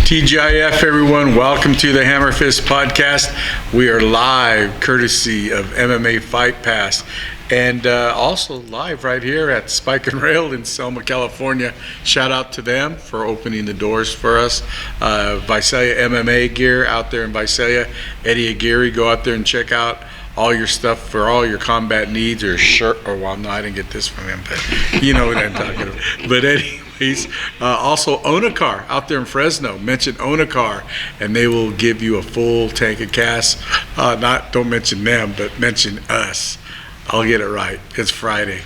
TGIF, everyone. Welcome to the Hammer Fist podcast. We are live courtesy of MMA Fight Pass and also live right here at Spike and Rail in Selma, California. Shout out to them for opening the doors for us. Visalia MMA gear out there in Visalia. Eddie Aguirre, go out there and check out all your stuff for all your combat needs, or shirt, or well, no, I didn't get this from him, but you know what I'm talking about. But anyways, also Onacar out there in Fresno. Mention Onacar, and they will give you a full tank of gas. Don't mention them, but mention us. I'll get it right. It's Friday.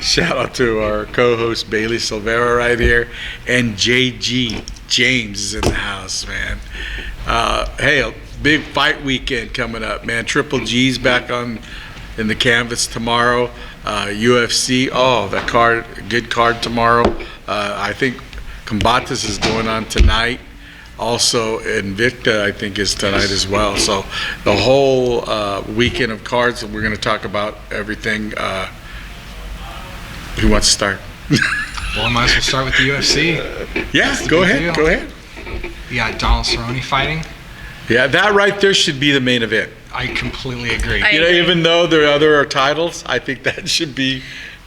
Shout out to our co-host Bailey Silvera right here, and JG James is in the house, man. Hey. Big fight weekend coming up, man. Triple G's back on in the canvas tomorrow. UFC, that card, good card tomorrow. I think Combates is going on tonight. Also, Invicta, I think, is tonight as well. So the whole weekend of cards, we're going to talk about everything. Who wants to start? Well, I might as well start with the UFC. Yeah, go ahead. You got Donald Cerrone fighting. Yeah, that right there should be the main event. I completely agree. Even though there are other titles, I think that should be.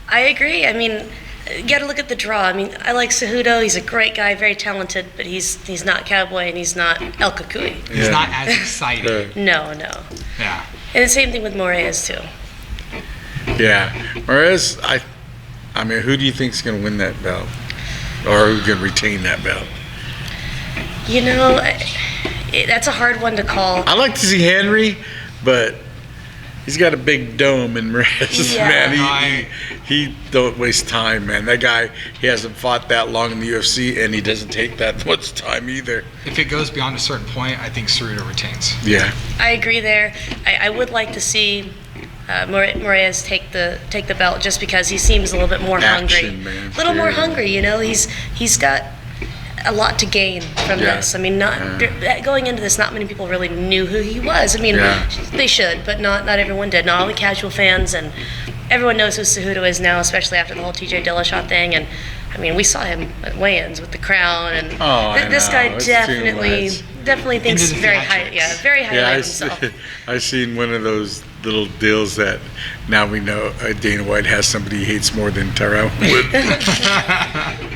I agree. I mean, you got to look at the draw. I mean, I like Cejudo. He's a great guy, very talented, but he's not Cowboy and he's not El Cucuy. He's not as exciting. No. Yeah. And the same thing with Moraes too. Yeah, Moraes. I mean, who do you think's going to win that belt, or who can retain that belt? You know, that's a hard one to call. I like to see Henry, but he's got a big dome in Moraes, man. He don't waste time, man. That guy, he hasn't fought that long in the UFC, and he doesn't take that much time either. If it goes beyond a certain point, I think Cejudo retains. Yeah. I agree there. I would like to see Moraes take the belt, just because he seems a little bit more hungry. Man. A little more hungry, you know. He's got a lot to gain from this. I mean, going into this, not many people really knew who he was. I mean, they should, but not everyone did. Not only casual fans, and everyone knows who Cejudo is now, especially after the whole TJ Dillashaw thing. And I mean, we saw him at weigh-ins with the crown, and this guy definitely thinks very high. Yeah, very highly of himself. I seen one of those little deals that now we know Dana White has somebody he hates more than Tyron Woodley.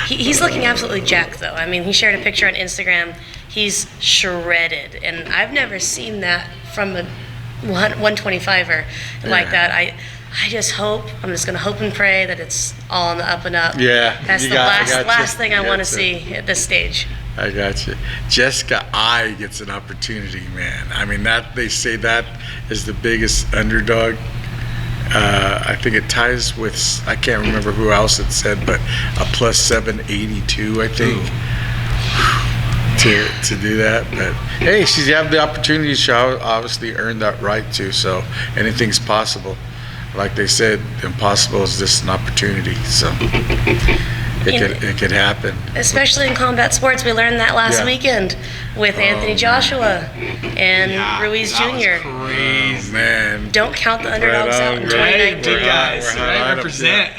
He's looking absolutely jacked, though. I mean, he shared a picture on Instagram. He's shredded, and I've never seen that from a 125er like that. I just hope, I'm just going to hope and pray that it's all on the up and up. Yeah. That's the last thing I want to see at this stage. I got you. Jessica I gets an opportunity, man. I mean, that they say that is the biggest underdog. I think it ties with, I can't remember who else it said, but a plus 782, I think, to do that. But hey, she's have the opportunity. She obviously earned that right too. So anything's possible. Like they said, impossible is just an opportunity. So it could happen. Especially in combat sports, we learned that last weekend with Anthony Joshua and Ruiz Jr. Crazy. Oh, man. Don't count the underdogs out in 2019, guys. Right, represent.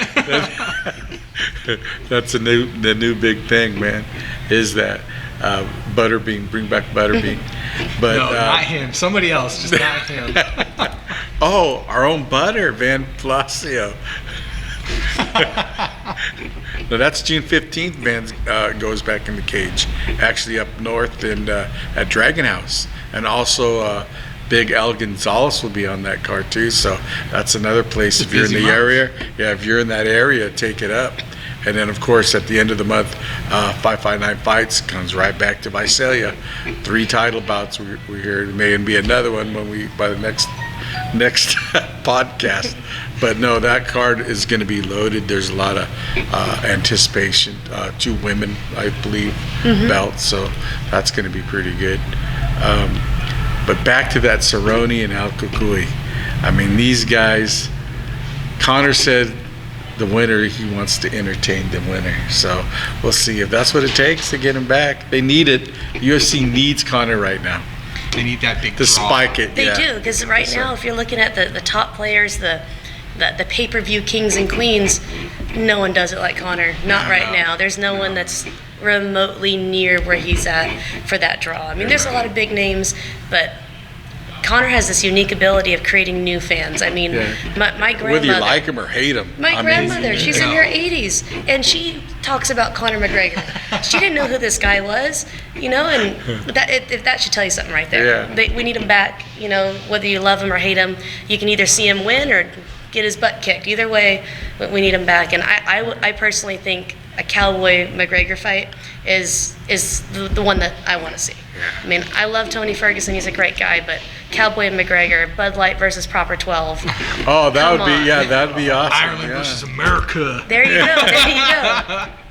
That's the new big thing, man. Is that Butterbean? Bring back Butterbean. But no, not him. Somebody else, just not him. Our own Butter, Van Palacio. No, that's June 15th. Van goes back in the cage, actually up north and at Dragon House, and also Big Al Gonzalez will be on that card too. So that's another place. If you're in the area, if you're in that area, take it up. And then, of course, at the end of the month, 559 Fights comes right back to Visalia. 3 title bouts. We hear there may be another one by the next podcast. But no, that card is going to be loaded. There's a lot of anticipation. 2 women, I believe, belts. So that's going to be pretty good. But back to that Cerrone and El Cucuy. I mean, these guys, Conor said the winner, he wants to entertain the winner. So we'll see if that's what it takes to get him back. They need it. The UFC needs Conor right now. They need that big to draw. Spike it. They do, because now, if you're looking at the top players, the pay-per-view kings and queens, no one does it like Connor. Not right now. There's no one that's remotely near where he's at for that draw. I mean, there's a lot of big names, but Connor has this unique ability of creating new fans. I mean, my grandmother... Whether you like him or hate him. My grandmother, she's in her 80s, and she talks about Conor McGregor. She didn't know who this guy was, you know, and that should tell you something right there. Yeah. We need him back, you know, whether you love him or hate him. You can either see him win or get his butt kicked. Either way, we need him back. And I personally think a Cowboy McGregor fight is the one that I want to see. I mean, I love Tony Ferguson. He's a great guy, but Cowboy and McGregor, Bud Light versus Proper 12. Oh, that'd be awesome. Ireland versus America. There you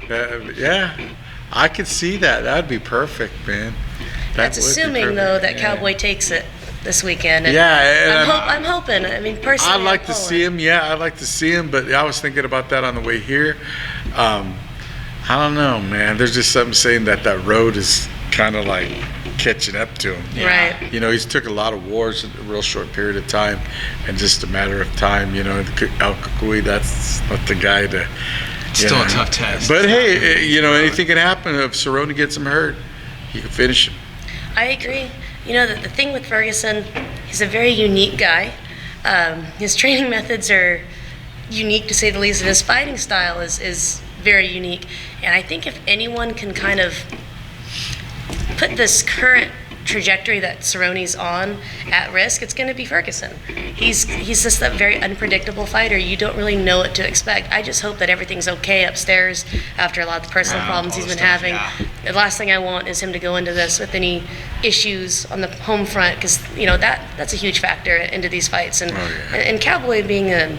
go. Yeah, I could see that. That'd be perfect, man. That's assuming, though, that Cowboy takes it this weekend. And I'm hoping. I mean, personally, I'd like to see him. Yeah, I'd like to see him. But I was thinking about that on the way here. I don't know, man. There's just something saying that road is kind of like catching up to him. Yeah. Right. You know, he's took a lot of wars in a real short period of time, and just a matter of time. You know, El Cucuy, that's not the guy to. Still a tough test. But hey, you know, anything can happen. If Cerrone gets him hurt, he can finish him. I agree. You know, the thing with Ferguson, he's a very unique guy. His training methods are unique, to say the least, and his fighting style is very unique. And I think if anyone can kind of put this current trajectory that Cerrone's on at risk, it's going to be Ferguson. He's just that very unpredictable fighter. You don't really know what to expect. I just hope that everything's okay upstairs after a lot of the personal problems he's been having. The last thing I want is him to go into this with any issues on the home front, because you know that's a huge factor into these fights. And Cowboy being a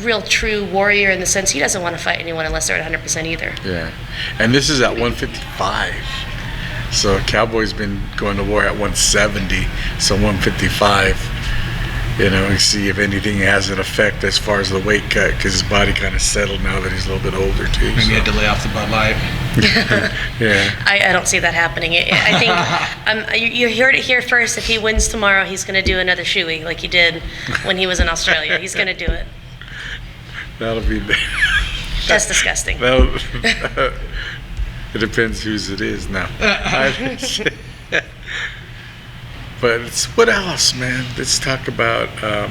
real true warrior in the sense he doesn't want to fight anyone unless they're at 100% either. Yeah, and this is at 155. So Cowboy's been going to war at 170, so 155. You know, and see if anything has an effect as far as the weight cut, because his body kind of settled now that he's a little bit older too. Maybe he had to lay off the Bud Light. Yeah. I don't see that happening. I think you heard it here first. If he wins tomorrow, he's going to do another shoey like he did when he was in Australia. He's going to do it. That'll be. That's disgusting. It depends whose it is now. But what else, man? Let's talk about. I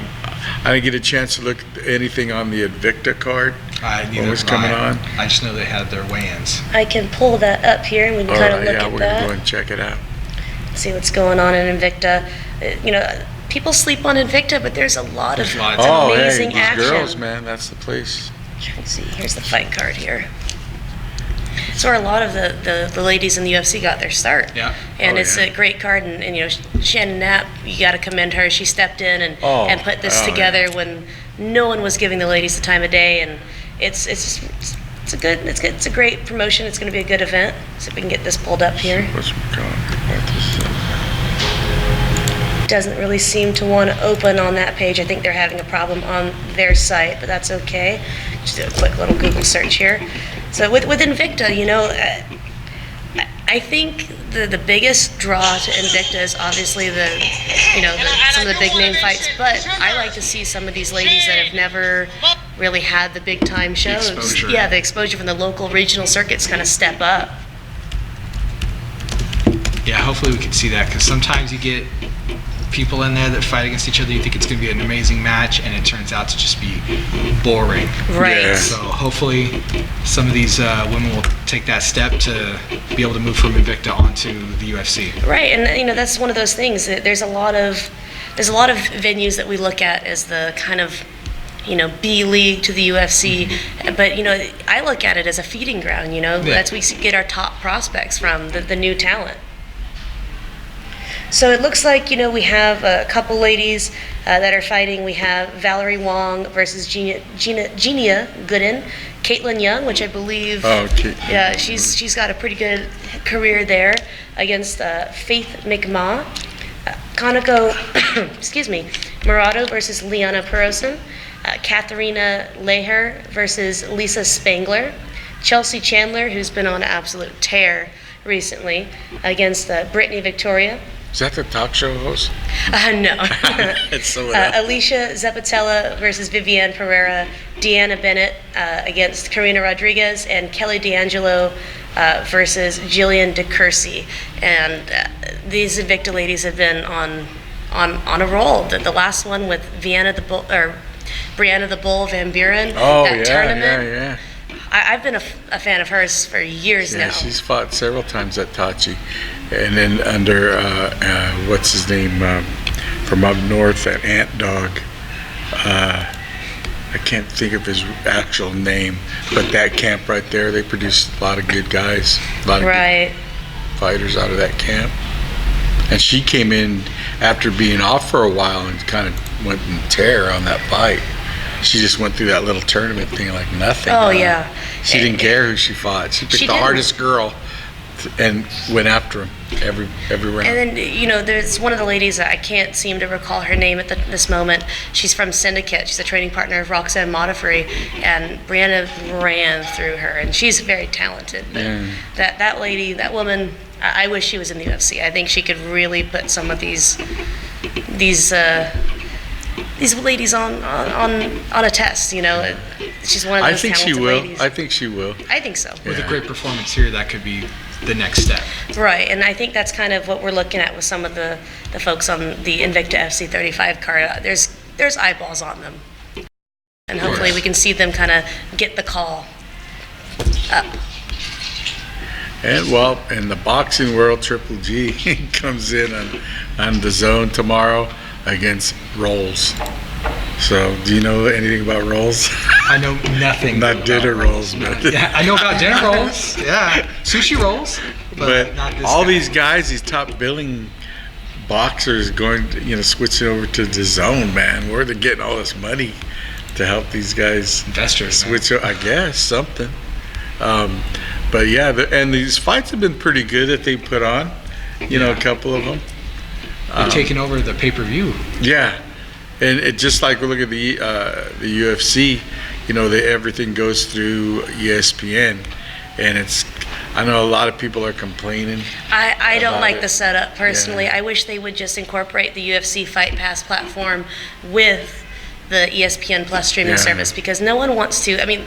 didn't get a chance to look at anything on the Invicta card. What was coming on? I just know they had their weigh-ins. I can pull that up here and we can kind of look at that. We're gonna go and check it out. See what's going on in Invicta. You know, people sleep on Invicta, but there's a lot of amazing action. Girls, man, that's the place. Let's see. Here's the fight card here. So a lot of the ladies in the UFC got their start. Yeah. And it's a great card. And you know, Shannon Knapp, you got to commend her. She stepped in and put this together when no one was giving the ladies the time of day. And it's a great promotion. It's going to be a good event. So if we can get this pulled up here. Doesn't really seem to want to open on that page. I think they're having a problem on their site, but that's okay. Just do a quick little Google search here. So with Invicta, you know, I think the biggest draw to Invicta is obviously some of the big name fights, but I like to see some of these ladies that have never really had the big time shows. Exposure. Yeah, the exposure from the local regional circuits kind of step up. Yeah, hopefully we can see that, because sometimes you get people in there that fight against each other. You think it's going to be an amazing match, and it turns out to just be boring. Right. Yeah. So hopefully some of these women will take that step to be able to move from Invicta onto the UFC. Right, and you know that's one of those things. There's a lot of venues that we look at as the kind of B league to the UFC, but I look at it as a feeding ground. That's where we get our top prospects from, the new talent. So it looks like, we have a couple ladies that are fighting. We have Valerie Wong versus Genia Gooden, Caitlin Young, which I believe, she's got a pretty good career there, against Faith McMaw. Kanako, Murado versus Liana Perosin. Katharina Leher versus Lisa Spangler. Chelsea Chandler, who's been on an absolute tear recently, against Brittany Victoria. Is that the talk show host? No. It's someone else. Alicia Zapatella versus Viviane Pereira. Deanna Bennett against Karina Rodriguez, and Kelly D'Angelo versus Jillian DeCourcy. And these Invicta ladies have been on a roll. The last one with Brianna the Bull Van Buren, that tournament. Yeah. I've been a fan of hers for years now. Yeah, she's fought several times at Tachi. And then under, what's his name, from up north, that Ant Dog. I can't think of his actual name, but that camp right there, they produce a lot of good guys, a lot of good fighters out of that camp. And she came in after being off for a while and kind of went in tear on that fight. She just went through that little tournament thing like nothing. Oh, yeah. She didn't care who she fought. She picked the hardest girl and went after him every round. And then, there's one of the ladies, I can't seem to recall her name at this moment. She's from Syndicate. She's a training partner of Roxanne Modafferi, and Brianna ran through her, and she's very talented. But that lady, that woman, I wish she was in the UFC. I think she could really put some of these ladies on a test. She's one of those talented ladies. I think she will. I think so. With a great performance here, that could be the next step. Right, and I think that's kind of what we're looking at with some of the folks on the Invicta FC 35 card. There's eyeballs on them, and hopefully we can see them kind of get the call up. And in the boxing world, Triple G comes in on the Zone tomorrow against Rolls. So, do you know anything about rolls? I know nothing. Not dinner rolls, but yeah, I know about dinner rolls. Yeah, sushi rolls. But not this all guy. these guys, these top billing boxers, going, switching over to the Zone, man. Where are they getting all this money to help these guys? Investors, switch. I guess something. But yeah, and these fights have been pretty good that they put on. A couple of them. They're taking over the pay-per-view. Yeah. And it just like we look at the UFC, everything goes through ESPN, and I know a lot of people are complaining. I don't like the setup personally. Yeah. I wish they would just incorporate the UFC Fight Pass platform with the ESPN Plus streaming service, because no one wants to. I mean,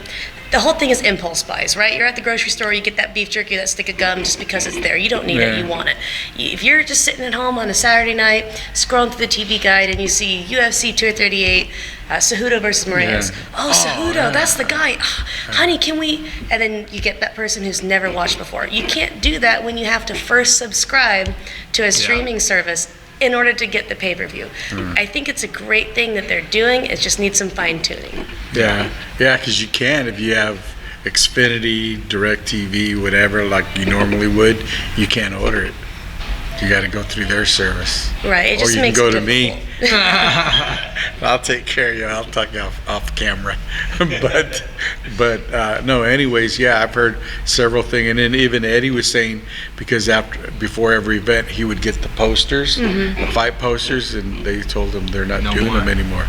the whole thing is impulse buys, right? You're at the grocery store, you get that beef jerky, that stick of gum just because it's there. You don't need it, you want it. If you're just sitting at home on a Saturday night, scrolling through the TV guide, and you see UFC 238, Cejudo versus Moraes. Oh, Cejudo, that's the guy. Honey, can we? And then you get that person who's never watched before. You can't do that when you have to first subscribe to a streaming service in order to get the pay-per-view. I think it's a great thing that they're doing. It just needs some fine-tuning. Yeah, because you can, if you have Xfinity, DirecTV, whatever, like you normally would, you can't order it. You got to go through their service. Right, it just or you makes can it go to me. difficult. I'll take care of you. I'll talk you off camera. but no, anyways, yeah, I've heard several things. And then even Eddie was saying, because before every event, he would get the posters, the fight posters, and they told him they're not doing them anymore.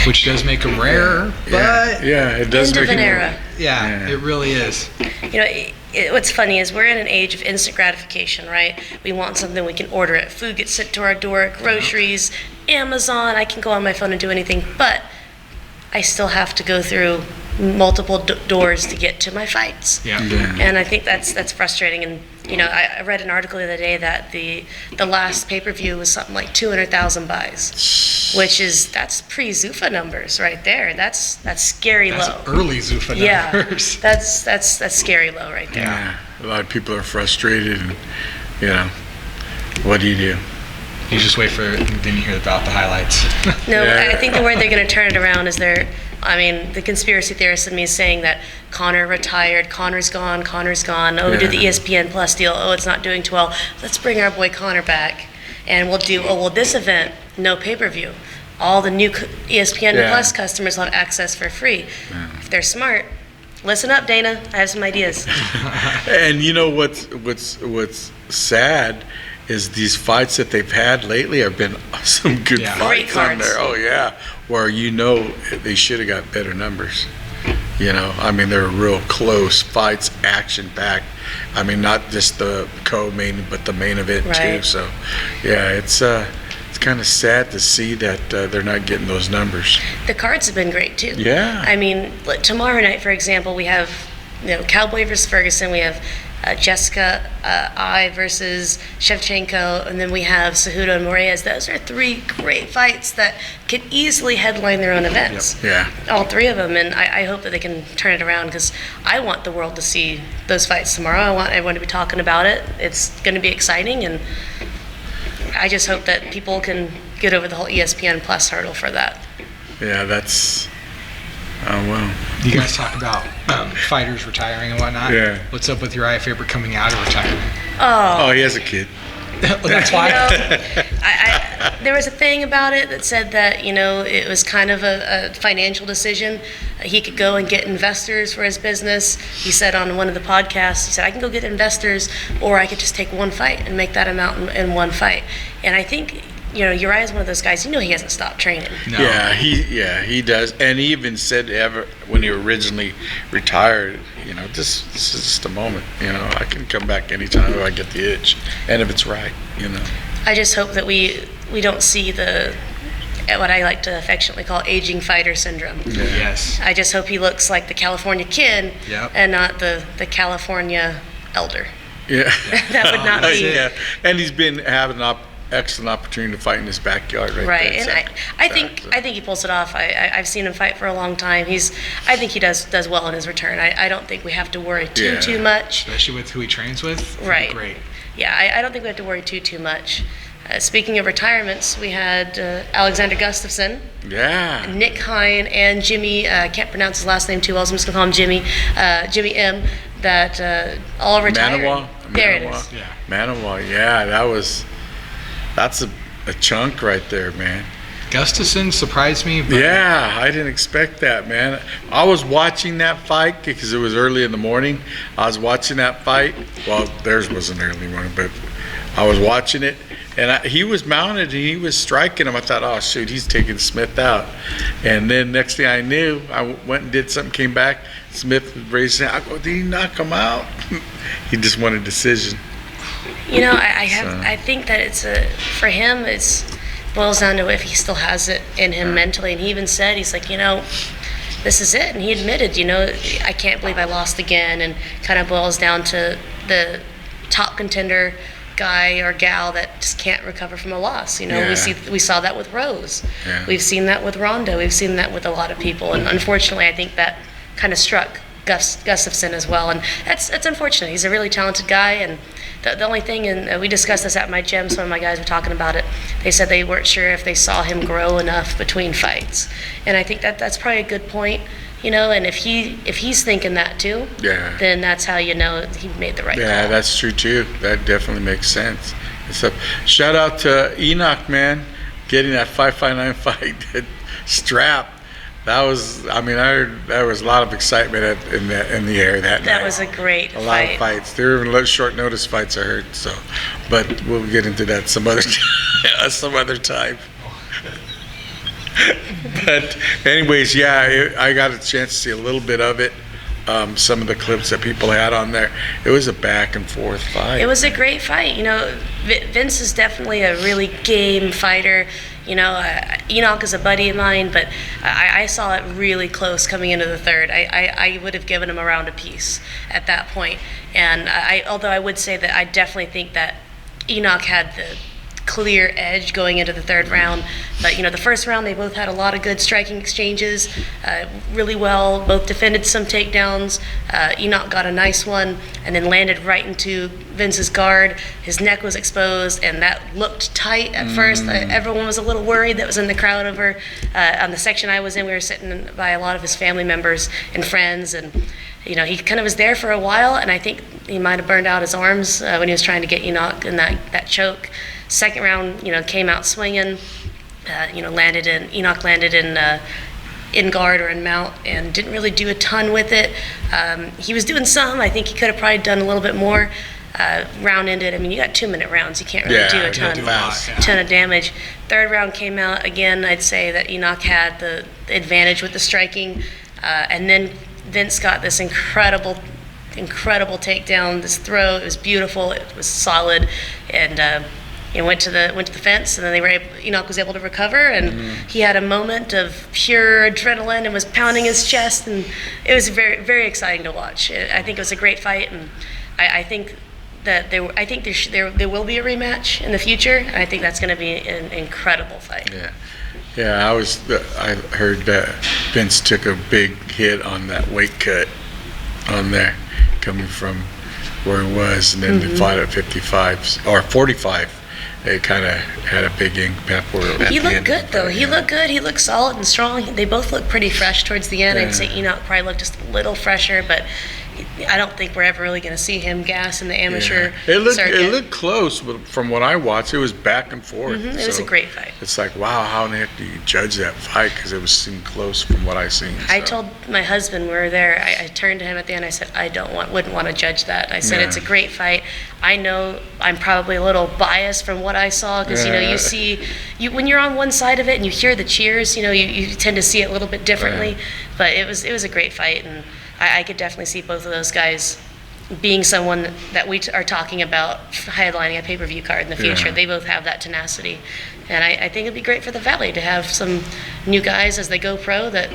Which does make them rare, but it does End make of an them era. Yeah, it really is. What's funny is we're in an age of instant gratification, right? We want something, we can order it. Food gets sent to our door, groceries, Amazon, I can go on my phone and do anything, but I still have to go through multiple doors to get to my fights. Yeah. And I think that's frustrating. And I read an article the other day that the last pay-per-view was something like 200,000 buys, that's pre-Zuffa numbers right there. That's scary low. That's early Zuffa numbers. That's scary low right there. Yeah, a lot of people are frustrated, and what do you do? You just wait for then you hear about the highlights. No, I think the way they're going to turn it around is the conspiracy theorist in me is saying that Conor retired, Conor's gone. Oh, do the ESPN Plus deal. Oh, it's not doing too well. Let's bring our boy Conor back, and we'll do. Oh, well, this event, no pay-per-view. All the new ESPN Plus customers will have access for free. If they're smart, listen up, Dana. I have some ideas. And what's sad is these fights that they've had lately have been some good fights on there. Oh yeah, where they should have got better numbers. They're real close fights, action packed. Not just the co-main, but the main event too. So, yeah, it's kind of sad to see that they're not getting those numbers. The cards have been great too. Yeah. I mean, like tomorrow night, for example, we have Cowboy versus Ferguson. We have Jessica I versus Shevchenko, and then we have Cejudo and Moraes. Those are three great fights that could easily headline their own events. Yeah. All three of them, and I hope that they can turn it around because I want the world to see those fights tomorrow. I want everyone to be talking about it. It's going to be exciting, and I just hope that people can get over the whole ESPN Plus hurdle for that. Yeah, that's. Oh, wow. You guys talk about fighters retiring and whatnot. Yeah. What's up with Uriah Faber coming out of retirement? Oh, he has a kid. That's why. There was a thing about it that said that, it was kind of a financial decision. He could go and get investors for his business. He said on one of the podcasts, he said, I can go get investors, or I could just take one fight and make that amount in one fight. And I think, Uriah is one of those guys, he hasn't stopped training. No. Yeah, he does. And he even said when he originally retired, this is just a moment. I can come back anytime if I get the itch, and if it's right. I just hope that we don't see what I like to affectionately call aging fighter syndrome. Yeah. Yes. I just hope he looks like the California kid and not the California elder. Yeah. That would not be. Yeah, and he's been having excellent opportunity to fight in his backyard Right, there. and I think he pulls it off. I've seen him fight for a long time. I think he does well in his return. I don't think we have to worry too much. Especially with who he trains with. Right. Great. Yeah, I don't think we have to worry too much. Speaking of retirements, we had Alexander Gustafsson, Nick Hine, and Jimmy. I can't pronounce his last name too well, so I'm just gonna call him Jimmy. Jimmy M. That all retired. Manawa. There it is. Yeah. Manawa. Yeah, that's a chunk right there, man. Gustafsson surprised me. But Yeah, I didn't expect that, man. I was watching that fight because it was early in the morning. I was watching that fight. Well, theirs wasn't early morning, but I was watching it, and he was mounted and he was striking him. I thought, oh shoot, he's taking Smith out. And then next thing I knew, I went and did something, came back. Smith raised his hand. I go, did he knock him out? He just wanted a decision. I think that for him, it's boils down to if he still has it in him mentally. And he even said, he's like, this is it. And he admitted, I can't believe I lost again. And kind of boils down to the top contender guy or gal that just can't recover from a loss. We saw that with Rose. Yeah. We've seen that with Ronda. We've seen that with a lot of people. And unfortunately, I think that kind of struck Gustafsson as well. And that's unfortunate. He's a really talented guy. And the only thing, and we discussed this at my gym, some of my guys were talking about it, they said they weren't sure if they saw him grow enough between fights. And I think that's probably a good point, and if he's thinking that too, then that's how he made the right call. Yeah, that's true too. That definitely makes sense. So, shout out to Enoch, man, getting that 559 fight strap. That was, there was a lot of excitement in the air that night. That was a great fight. A lot of fights. There were even short notice fights, I heard. So, but we'll get into that some other time. But anyways, I got a chance to see a little bit of it. Some of the clips that people had on there. It was a back and forth fight. It was a great fight. Vince is definitely a really game fighter. Enoch is a buddy of mine, but I saw it really close coming into the third. I would have given him a round apiece at that point. And although I would say that I definitely think that Enoch had the clear edge going into the third round. But, the first round, they both had a lot of good striking exchanges, really well. Both defended some takedowns. Enoch got a nice one and then landed right into Vince's guard. His neck was exposed, and that looked tight at first. Everyone was a little worried that was in the crowd over on the section I was in. We were sitting by a lot of his family members and friends, and he kind of was there for a while, and I think he might have burned out his arms when he was trying to get Enoch in that choke. Second round, came out swinging. Enoch landed in guard or in mount and didn't really do a ton with it. He was doing some. I think he could have probably done a little bit more. Round ended. You got 2-minute rounds. You can't really do a ton of damage. Third round came out again. I'd say that Enoch had the advantage with the striking, and then Vince got this incredible takedown. This throw. It was beautiful. It was solid, and went to the fence, and then Enoch was able to recover, and he had a moment of pure adrenaline and was pounding his chest, and it was very, very exciting to watch. I think it was a great fight, and I think that there will be a rematch in the future, and I think that's going to be an incredible fight. Yeah, I heard that Vince took a big hit on that weight cut on there, coming from where he was, and then the fight at 55 or 45. It kind of had a big impact. He looked good, though. He looked good. He looked solid and strong. They both looked pretty fresh towards the end. I'd say Enoch probably looked just a little fresher, but I don't think we're ever really going to see him gas in the amateur circuit. It looked close, but from what I watched, it was back and forth. It was a great fight. It's like, wow, how in the heck do you judge that fight? Because it seemed close from what I seen. I told my husband, we were there, I turned to him at the end, I said, wouldn't want to judge that. I said, It's a great fight. I know I'm probably a little biased from what I saw, because you see, when you're on one side of it and you hear the cheers, you tend to see it a little bit differently. But it was a great fight, and I could definitely see both of those guys being someone that we are talking about headlining a pay-per-view card in the future. They both have that tenacity. And I think it'd be great for the Valley to have some new guys as they go pro that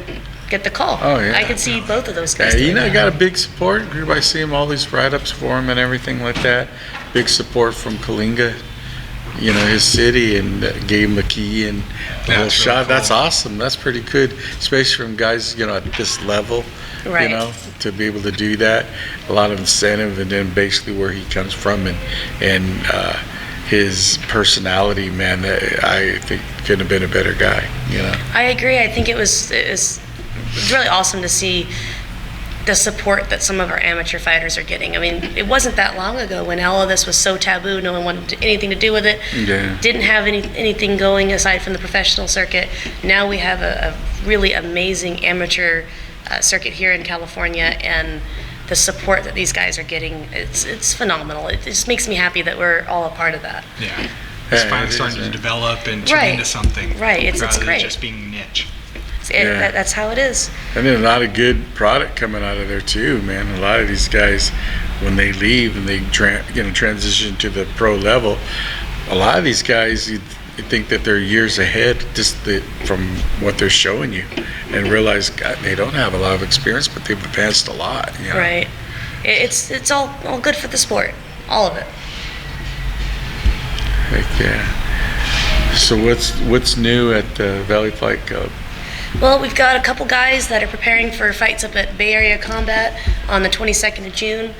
get the call. Oh, yeah. I could see both of those guys. Got a big support. Everybody see him, all these write-ups for him and everything like that. Big support from Kalinga, his city, and gave him a key and the whole shot. Really cool. That's awesome. That's pretty good, especially from guys, at this level. Right. To be able to do that, a lot of incentive, and then basically where he comes from and his personality, man, I think couldn't have been a better guy. I agree. I think it was really awesome to see the support that some of our amateur fighters are getting. I mean, it wasn't that long ago when all of this was so taboo. No one wanted anything to do with it. Didn't have anything going aside from the professional circuit. Now we have a really amazing amateur circuit here in California, and the support that these guys are getting, it's phenomenal. It just makes me happy that we're all a part of that. Yeah. It's finally starting to develop and turn into something. Right, it's rather great. than just being niche. That's how it is. And then a lot of good product coming out of there too, man. A lot of these guys, when they leave and they transition to the pro level, a lot of these guys, you think that they're years ahead from what they're showing you, and realize, God, they don't have a lot of experience, but they've advanced a lot. Right. It's all good for the sport, all of it. Heck yeah. So what's new at the Valley Fight Club? Well, we've got a couple guys that are preparing for fights up at Bay Area Combat on the 22nd of June.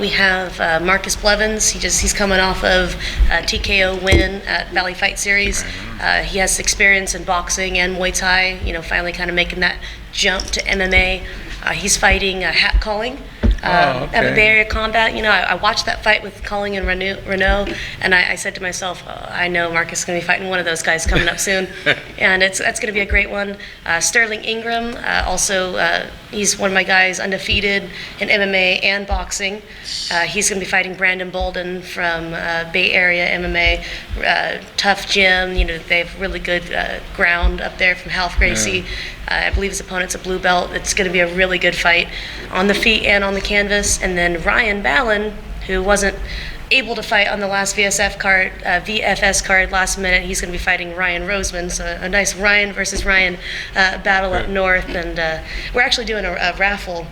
We have Marcus Blevins. He's coming off of a TKO win at Valley Fight Series. He has experience in boxing and Muay Thai, finally kind of making that jump to MMA. He's fighting Hat Calling. At Bay Area Combat. I watched that fight with Calling and Renault, and I said to myself, I know Marcus is going to be fighting one of those guys coming up soon, and that's going to be a great one. Sterling Ingram, also, he's one of my guys, undefeated in MMA and boxing. He's going to be fighting Brandon Bolden from Bay Area MMA. Tough gym, they have really good ground up there from Half Gracie. I believe his opponent's a blue belt. It's going to be a really good fight on the feet and on the canvas. And then Ryan Ballin, who wasn't able to fight on the last VFS card last minute, he's going to be fighting Ryan Roseman. So a nice Ryan versus Ryan battle up north. And we're actually doing a raffle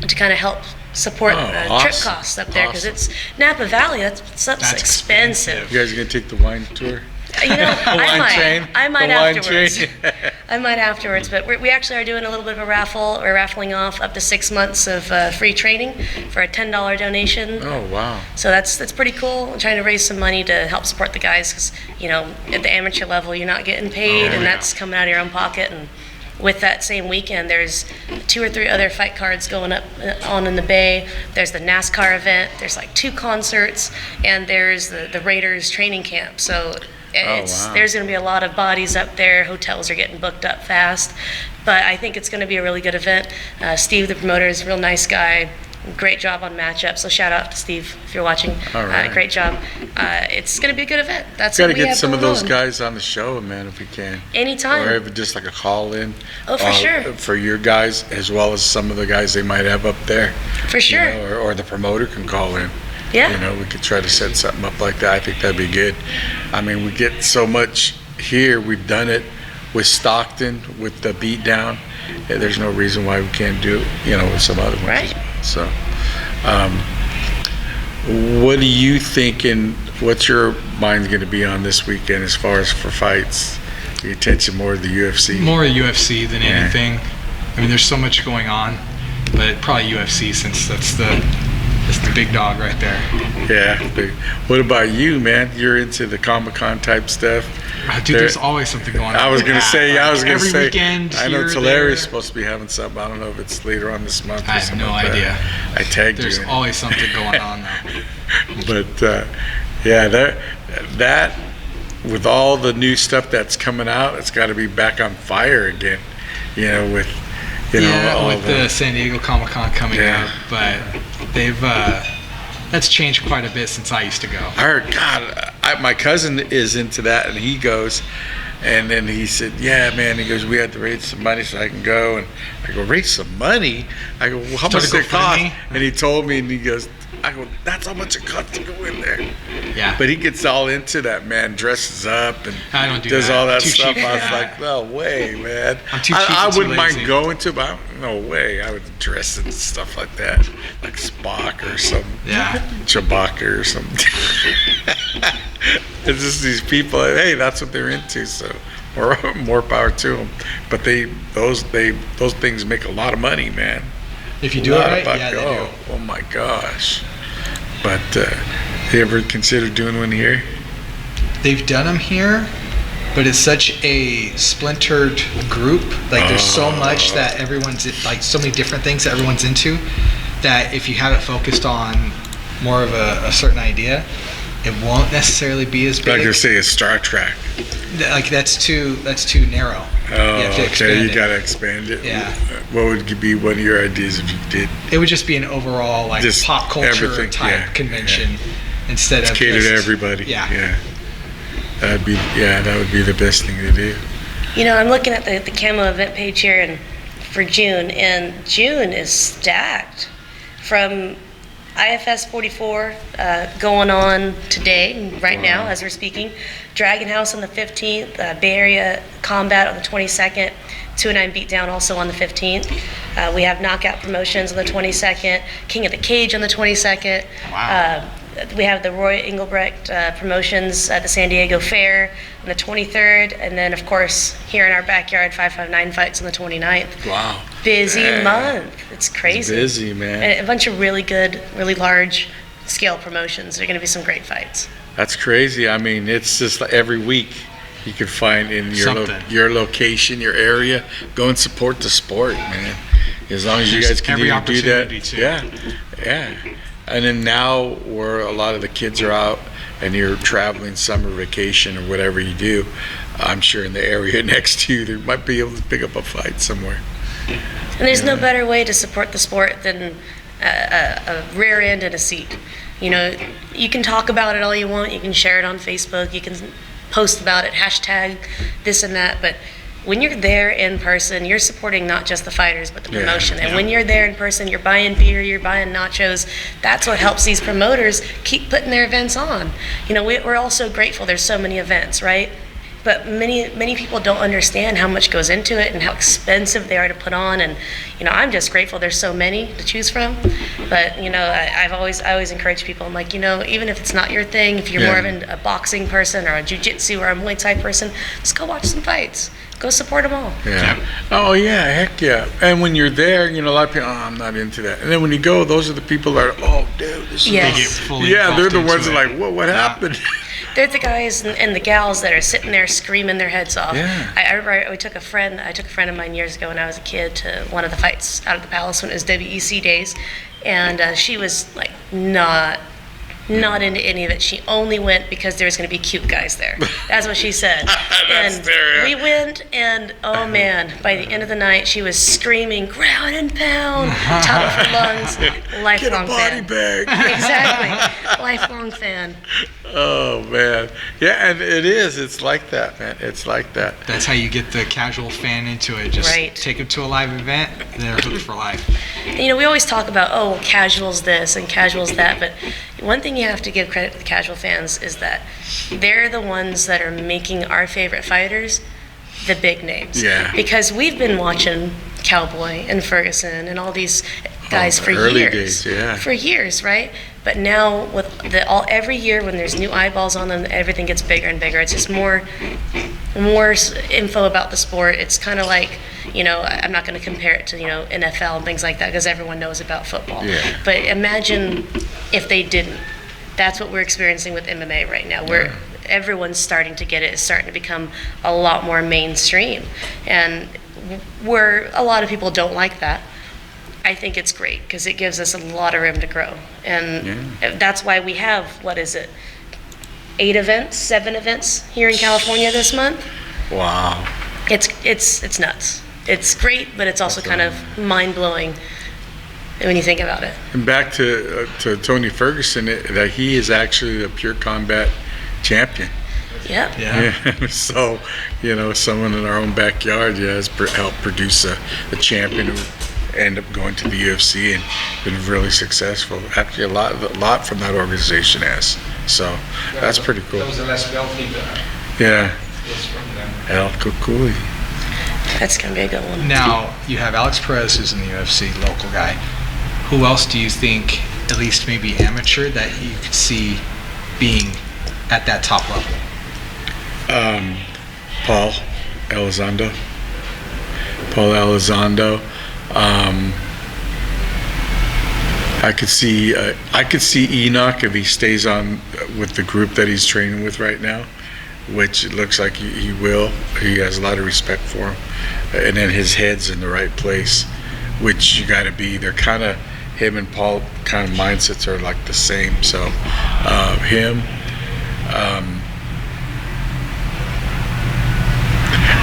to kind of help support trip costs up there, because it's Napa Valley. That's expensive. You guys are going to take the wine tour? I might afterwards. I might afterwards, but we actually are doing a little bit of a raffle. We're raffling off up to 6 months of free training for a $10 donation. Oh, wow. So that's pretty cool. I'm trying to raise some money to help support the guys, because, at the amateur level, you're not getting paid, and that's coming out of your own pocket. And with that same weekend, there's 2 or 3 other fight cards going on in the Bay. There's the NASCAR event. There's like 2 concerts, and there's the Raiders training camp. So there's going to be a lot of bodies up there. Hotels are getting booked up fast, but I think it's going to be a really good event. Steve, the promoter, is a real nice guy. Great job on matchup. So shout out to Steve if you're watching. All right. Great job. It's going to be a good event. That's got what to we get have some of going those on. guys on the show, man, if we can. Anytime. Or even just like a call in. Oh, for sure. For your guys, as well as some of the guys they might have up there. For sure. Or the promoter can call in. Yeah. You know, we could try to set something up like that. I think that'd be good. I mean, we get so much here. We've done it with Stockton, with the beatdown. Yeah, there's no reason why we can't do it, you know, with some other ones. Right. So, what are you thinking? What's your mind going to be on this weekend as far as for fights? The attention more to the UFC? More UFC than anything. I mean, there's so much going on, but probably UFC since that's the big dog right there. Yeah. What about you, man? You're into the Comic-Con type stuff. Dude, there's always something going on. I was going to say, every weekend, I know here, Tulare is there. supposed to be having something. I don't know if it's later on this month. Or I have something no like idea. That. I tagged There's you. in it. always something going on though. But yeah, that with all the new stuff that's coming out, it's got to be back on fire again. You know, with all with the San Diego Comic-Con coming Yeah. up, but they've that's changed quite a bit since I used to go. I heard, God, my cousin is into that, and he goes, and then he said, yeah, man, he goes, we had to raise some money so I can go, and I go, raise some money? I go, well, how much does it cost? GoFundMe? And he told me, and he goes, I go, that's how much it costs to go in there. Yeah. But he gets all into that, man, dresses up and I don't do does that. all that Too stuff. cheap I was for like, that. no way, man. I'm too cheap I and too wouldn't mind lazy. going to, but no way. I would dress in stuff like that, like Spock or some Yeah. Chewbacca or something. It's just these people. Hey, that's what they're into. So more power to them. But those things make a lot of money, man. If you do it Lot of right, buck- yeah, they do. Oh my gosh. But you ever consider doing one here? They've done them here, but it's such a splintered group. Like there's so much that everyone's like so many different things that everyone's into that if you have it focused on more of a certain idea, it won't necessarily be as Like big. you say, it's Star Trek. Like that's too narrow. Oh, You have to okay. expand You it. gotta expand it. Yeah. What would be one of your ideas if you did? It would just be an overall like Just pop culture everything, type yeah, convention instead of Cater to just- everybody. Yeah. Yeah. That would be the best thing to do. You know, I'm looking at the camo event page here and for June, and June is stacked from IFS 44 going on today, right now as we're speaking. Dragon House on the 15th, Bay Area Combat on the 22nd, 209 Beatdown also on the 15th. We have Knockout Promotions on the 22nd, King of the Cage on the 22nd. Wow. We have the Roy Engelbrecht Promotions at the San Diego Fair on the 23rd, and then of course here in our backyard, 559 Fights on the 29th. Wow. Busy Yeah. month. It's crazy. Busy, man. And a bunch of really good, really large scale promotions. There are going to be some great fights. That's crazy. I mean, it's just like every week you can find in Something. your location, your area. Go and support the sport, man. As long as you There's guys every continue to do that. opportunity to. Yeah. And then now where a lot of the kids are out and you're traveling summer vacation or whatever you do, I'm sure in the area next to you, they might be able to pick up a fight somewhere. And there's no better way to support the sport than a rear end and a seat. You know, you can talk about it all you want. You can share it on Facebook. You can post about it, hashtag this and that. But when you're there in person, you're supporting not just the fighters, but the Yeah, promotion. And yeah. when you're there in person, you're buying beer, you're buying nachos. That's what helps these promoters keep putting their events on. You know, we're all so grateful there's so many events, right? But many people don't understand how much goes into it and how expensive they are to put on. And you know, I'm just grateful there's so many to choose from. But you know, I always encourage people. I'm like, you know, even if it's not your thing, if you're Yeah. more of a boxing person or a jiu-jitsu or a Muay Thai person, just go watch some fights. Go support them all. Yeah. Oh yeah, heck yeah. And when you're there, you know, a lot of people, I'm not into that. And then when you go, those are the people that are, oh, dude, this is Yes. They get fully yeah, they're the engulfed ones that into are it. like, what Yeah. happened? They're the guys and the gals that are sitting there screaming their heads off. Yeah. I remember I took a friend of mine years ago when I was a kid to one of the fights out of the Palace when it was WEC days, and she was like not into any of it. She only went because there was going to be cute guys there. That's what she said. That's and there. we went, and oh man, by the end of the night, she was screaming, ground and pound, top of her lungs, Get a lifelong body fan. bag. Exactly, lifelong fan. Oh man, yeah, and it is. It's like that, man. It's like that. That's how you get the casual fan into it. Just Right. take them to a live event, they're hooked for life. You know, we always talk about, oh, casual's this and casual's that, but one thing you have to give credit to the casual fans is that they're the ones that are making our favorite fighters the big names. Yeah. Because we've been watching Cowboy and Ferguson and all these guys the for early years. days, yeah. For years, right? But now with every year when there's new eyeballs on them, everything gets bigger and bigger. It's just more info about the sport. It's kind of like, I'm not going to compare it to, NFL and things like that because everyone knows about football. Yeah. But imagine if they didn't. That's what we're experiencing with MMA right now. Everyone's starting to get it. It's starting to become a lot more mainstream. And where a lot of people don't like that, I think it's great because it gives us a lot of room to grow. And that's why we have, 7 events here in California this month. Wow. It's nuts. It's great, but it's also kind of mind-blowing when you think about it. And back to Tony Ferguson, that he is actually a pure combat champion. Yeah. Yeah. So, someone in our own backyard has helped produce a champion who ended up going to the UFC and been really successful. Actually, a lot from that organization has. So that's pretty cool. That was the last belt he got. Yeah. Was from them. El Cucuy. That's going to be a good one. Now, you have Alex Perez, who's in the UFC, local guy. Who else do you think, at least maybe amateur, that you could see being at that top level? Paul Elizondo. I could see Enoch if he stays on with the group that he's training with right now, which it looks like he will. He has a lot of respect for him, and then his head's in the right place, which you got to be. They're kind of, him and Paul kind of mindsets are like the same. So him.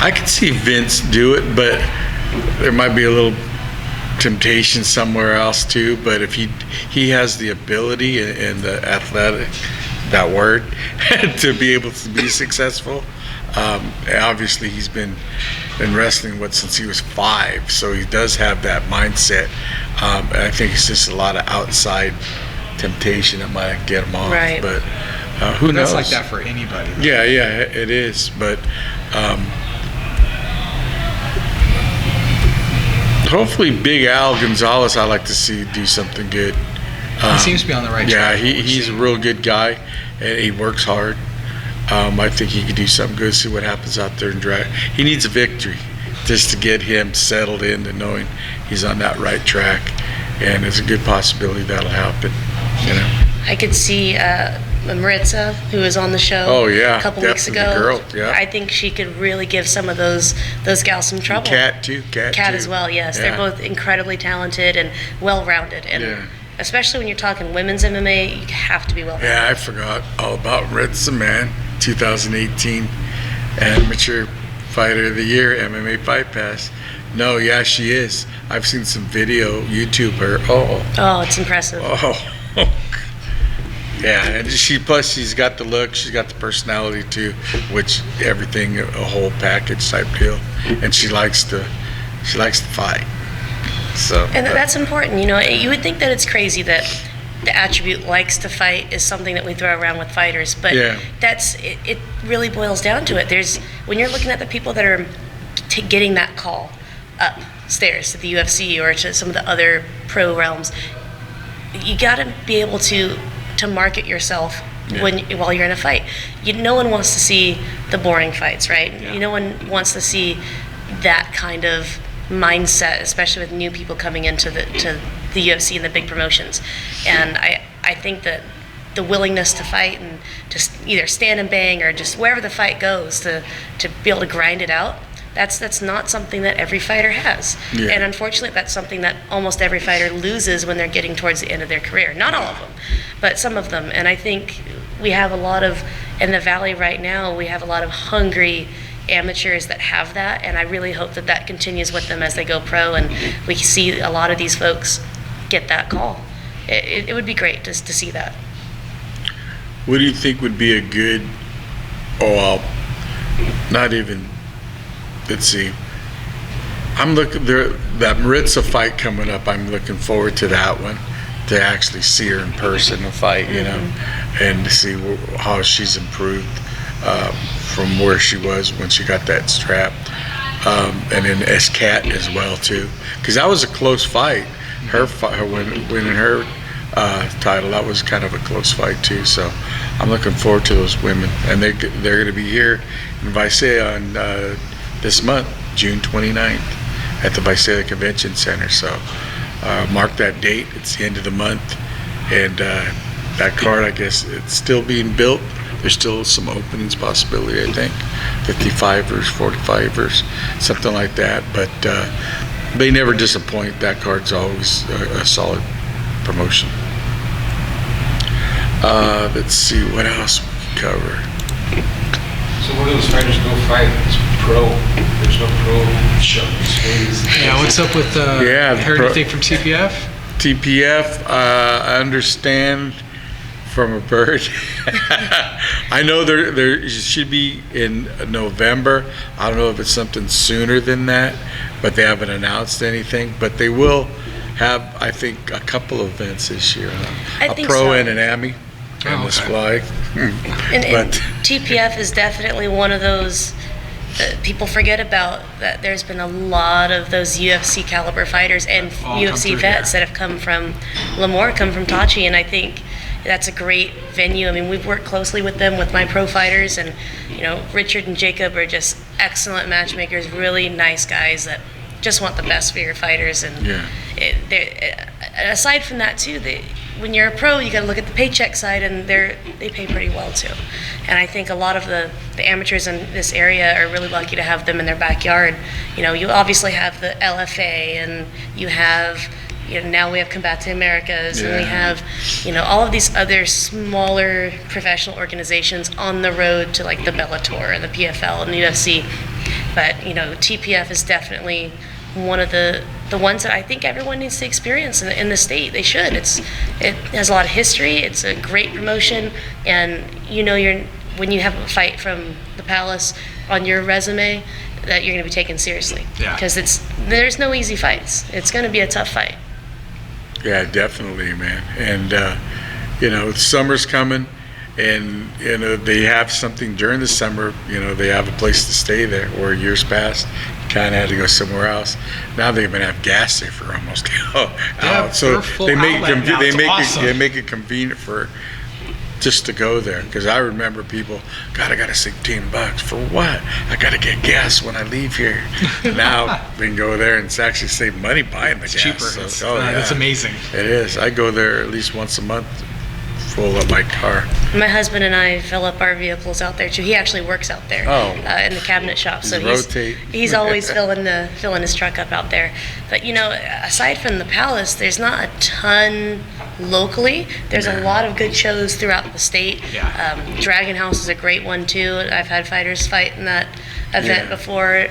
I could see Vince do it, but there might be a little temptation somewhere else too. But if he has the ability and the athletic, that word, to be able to be successful. Obviously, he's been wrestling since he was 5, so he does have that mindset. And I think it's just a lot of outside temptation that might get him off. Right. But who knows? That's like that for anybody. Right? Yeah, it is. But hopefully, Big Al Gonzalez, I like to see do something good. He seems to be on the right track. Yeah, he's a real good guy, and he works hard. I think he could do something good, see what happens out there and drag. He needs a victory just to get him settled into knowing he's on that right track, and it's a good possibility that'll happen. I could see Maritza, who was on the show a couple weeks ago. The girl, yeah. I think she could really give some of those gals some trouble. Cat too. Cat as well, yes. Yeah. They're both incredibly talented and well-rounded. And especially when you're talking women's MMA, you have to be well-rounded. Yeah, I forgot all about Maritza, man. 2018 Amateur Fighter of the Year, MMA Fight Pass. No, yeah, she is. I've seen some video, YouTube her. Oh, it's impressive. Yeah, and she's got the look, she's got the personality too, which everything, a whole package type deal. And she likes to fight. So And that's important. You would think that it's crazy that the attribute likes to fight is something that we throw around with fighters, but it really boils down to it. When you're looking at the people that are getting that call upstairs to the UFC or to some of the other pro realms, you got to be able to market yourself while you're in a fight. No one wants to see the boring fights, right? Yeah. No one wants to see that kind of mindset, especially with new people coming into the UFC and the big promotions. And I think that the willingness to fight and just either stand and bang or just wherever the fight goes to be able to grind it out, that's not something that every fighter has. Yeah. And unfortunately, that's something that almost every fighter loses when they're getting towards the end of their career. Not all of them, but some of them. And I think we have in the Valley right now, we have a lot of hungry amateurs that have that, and I really hope that continues with them as they go pro, and we see a lot of these folks get that call. It would be great just to see that. what do you think would be a good, not even, let's see. I'm looking there, that Maritza fight coming up. I'm looking forward to that one, to actually see her in person and fight, you know, and to see how she's improved from where she was when she got that strap, and then as Cat as well too, because that was a close fight. Her winning her title, that was kind of a close fight too. So I'm looking forward to those women, and they're going to be here in Visalia on this month, June 29th, at the Visalia Convention Center. So mark that date. It's the end of the month, and that card, I guess, it's still being built. There's still some openings possibility, I think, 55ers, 45ers, something like that. But they never disappoint. That card's always a solid promotion. Let's see what else we can cover. So where do those fighters go fight? It's pro. There's no pro show space. Yeah, what's up with heard anything from TPF? TPF, I understand from a bird. I know there should be in November. I don't know if it's something sooner than that, but they haven't announced anything. But they will have, I think, a couple of events this year. I A think pro so. and an AMI on this flag. And But TPF is definitely one of those that people forget about, that there's been a lot of those UFC caliber fighters and All come UFC through vets here. that have come from Lemoore, come from Tachi, and I think that's a great venue. I mean, we've worked closely with them with my pro fighters, and you know, Richard and Jacob are just excellent matchmakers, really nice guys that just want the best for your fighters. And Yeah. aside from that too, when you're a pro, you got to look at the paycheck side, and they pay pretty well too. And I think a lot of the amateurs in this area are really lucky to have them in their backyard. You know, you obviously have the LFA, and you have, you know, now we have Combate Americas, and we Yeah. have, you know, all of these other smaller professional organizations on the road to like the Bellator and the PFL and the UFC. But, you know, TPF is definitely one of the ones that I think everyone needs to experience in the state. They should. It has a lot of history. It's a great promotion, and you know, when you have a fight from the Palace on your resume, that you're going to be taken seriously. Yeah. Because there's no easy fights. It's going to be a tough fight. yeah, definitely, man. And you know, summer's coming, and you know, they have something during the summer. You know, they have a place to stay there. Where years past, you kind of had to go somewhere else. Now they even have gas there for almost out. So they're full they make outlet now. It's awesome. they make it convenient for just to go there. Because I remember people, God, I got to save $10 for what? I got to get gas when I leave here. Now we can go there and it's actually save money buying the gas. Cheaper. So, That's amazing. It is. I go there at least once a month, full up my car. My husband and I fill up our vehicles out there too. He actually works out there in the cabinet shop, so rotate. he's always filling his truck up out there. But you know, aside from the Palace, there's not a ton locally. There's a lot of good shows throughout the state. Yeah. Dragon House is a great one too. I've had fighters fight in that event Yeah. before.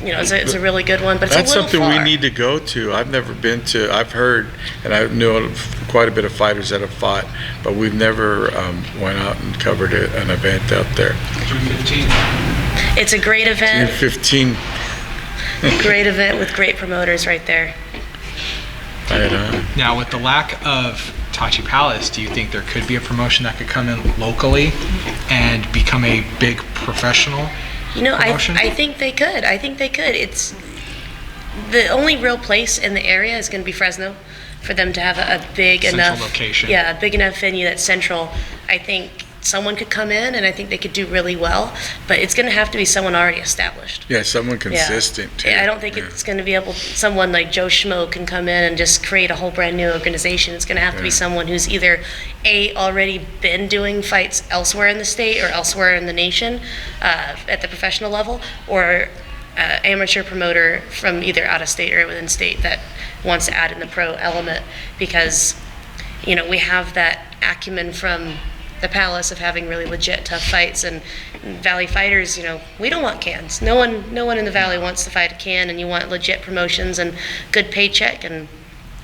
You know, it's a really good one, but it's That's a little something we far. need to go to. I've never been to. I've heard, and I know quite a bit of fighters that have fought, but we've never went out and covered an event out there. June 15th. It's a great June event. 15. Great event with great promoters right there. Right on. Now, with the lack of Tachi Palace, do you think there could be a promotion that could come in locally and become a big professional? You know, promotion? I think they could. I think they could. It's the only real place in the area is going to be Fresno, for them to have a big Central enough location. Yeah, a big enough venue that's central. I think someone could come in, and I think they could do really well. But it's going to have to be someone already established. Yeah, someone consistent too. Yeah, I don't think Yeah. it's going to be someone like Joe Schmo can come in and just create a whole brand new organization. It's going to have to be Yeah. someone who's either already been doing fights elsewhere in the state or elsewhere in the nation at the professional level, or amateur promoter from either out of state or within state that wants to add in the pro element, because you know, we have that acumen from the Palace of having really legit tough fights, and Valley fighters, you know, we don't want cans. No one in the Valley wants to fight a can, and you want legit promotions and good paycheck, and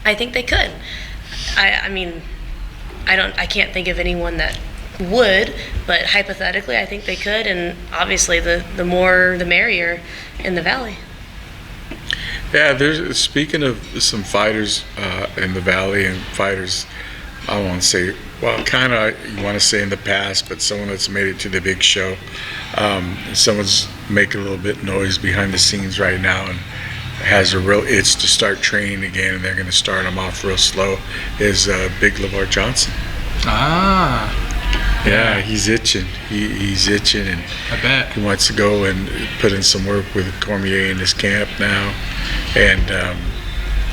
I think they could. I mean, I can't think of anyone that would, but hypothetically I think they could, and obviously the more the merrier in the Valley. Yeah, there's speaking of some fighters in the valley and fighters, I won't say, well, kind of you want to say in the past, but someone that's made it to the big show. Someone's making a little bit noise behind the scenes right now and has a real itch to start training again, and they're going to start him off real slow. Is Big LeVar Johnson? Ah, Yeah, he's itching. He's itching, and I bet. he wants to go and put in some work with Cormier in his camp now, and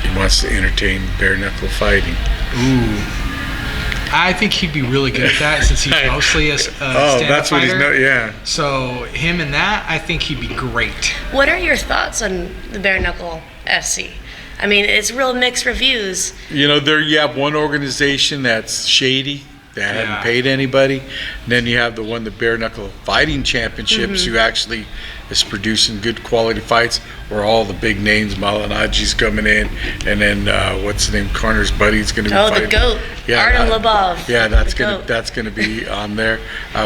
he wants to entertain bare knuckle fighting. Ooh. I think he'd be really good at that since he's mostly a stand-up That's what he's fighter. yeah. So him and that, I think he'd be great. What are your thoughts on the Bare Knuckle FC? I mean, it's real mixed reviews. You know, there you have one organization that's shady, that Yeah. hadn't paid anybody. And then you have the one, the Bare Knuckle Fighting Championships, who actually is producing good quality fights, where all the big names, Malinaji's coming in, and then what's the name, Connor's buddy's going to be Oh, fighting. the GOAT, Artem Lobov. Yeah, The GOAT. that's gonna be on there.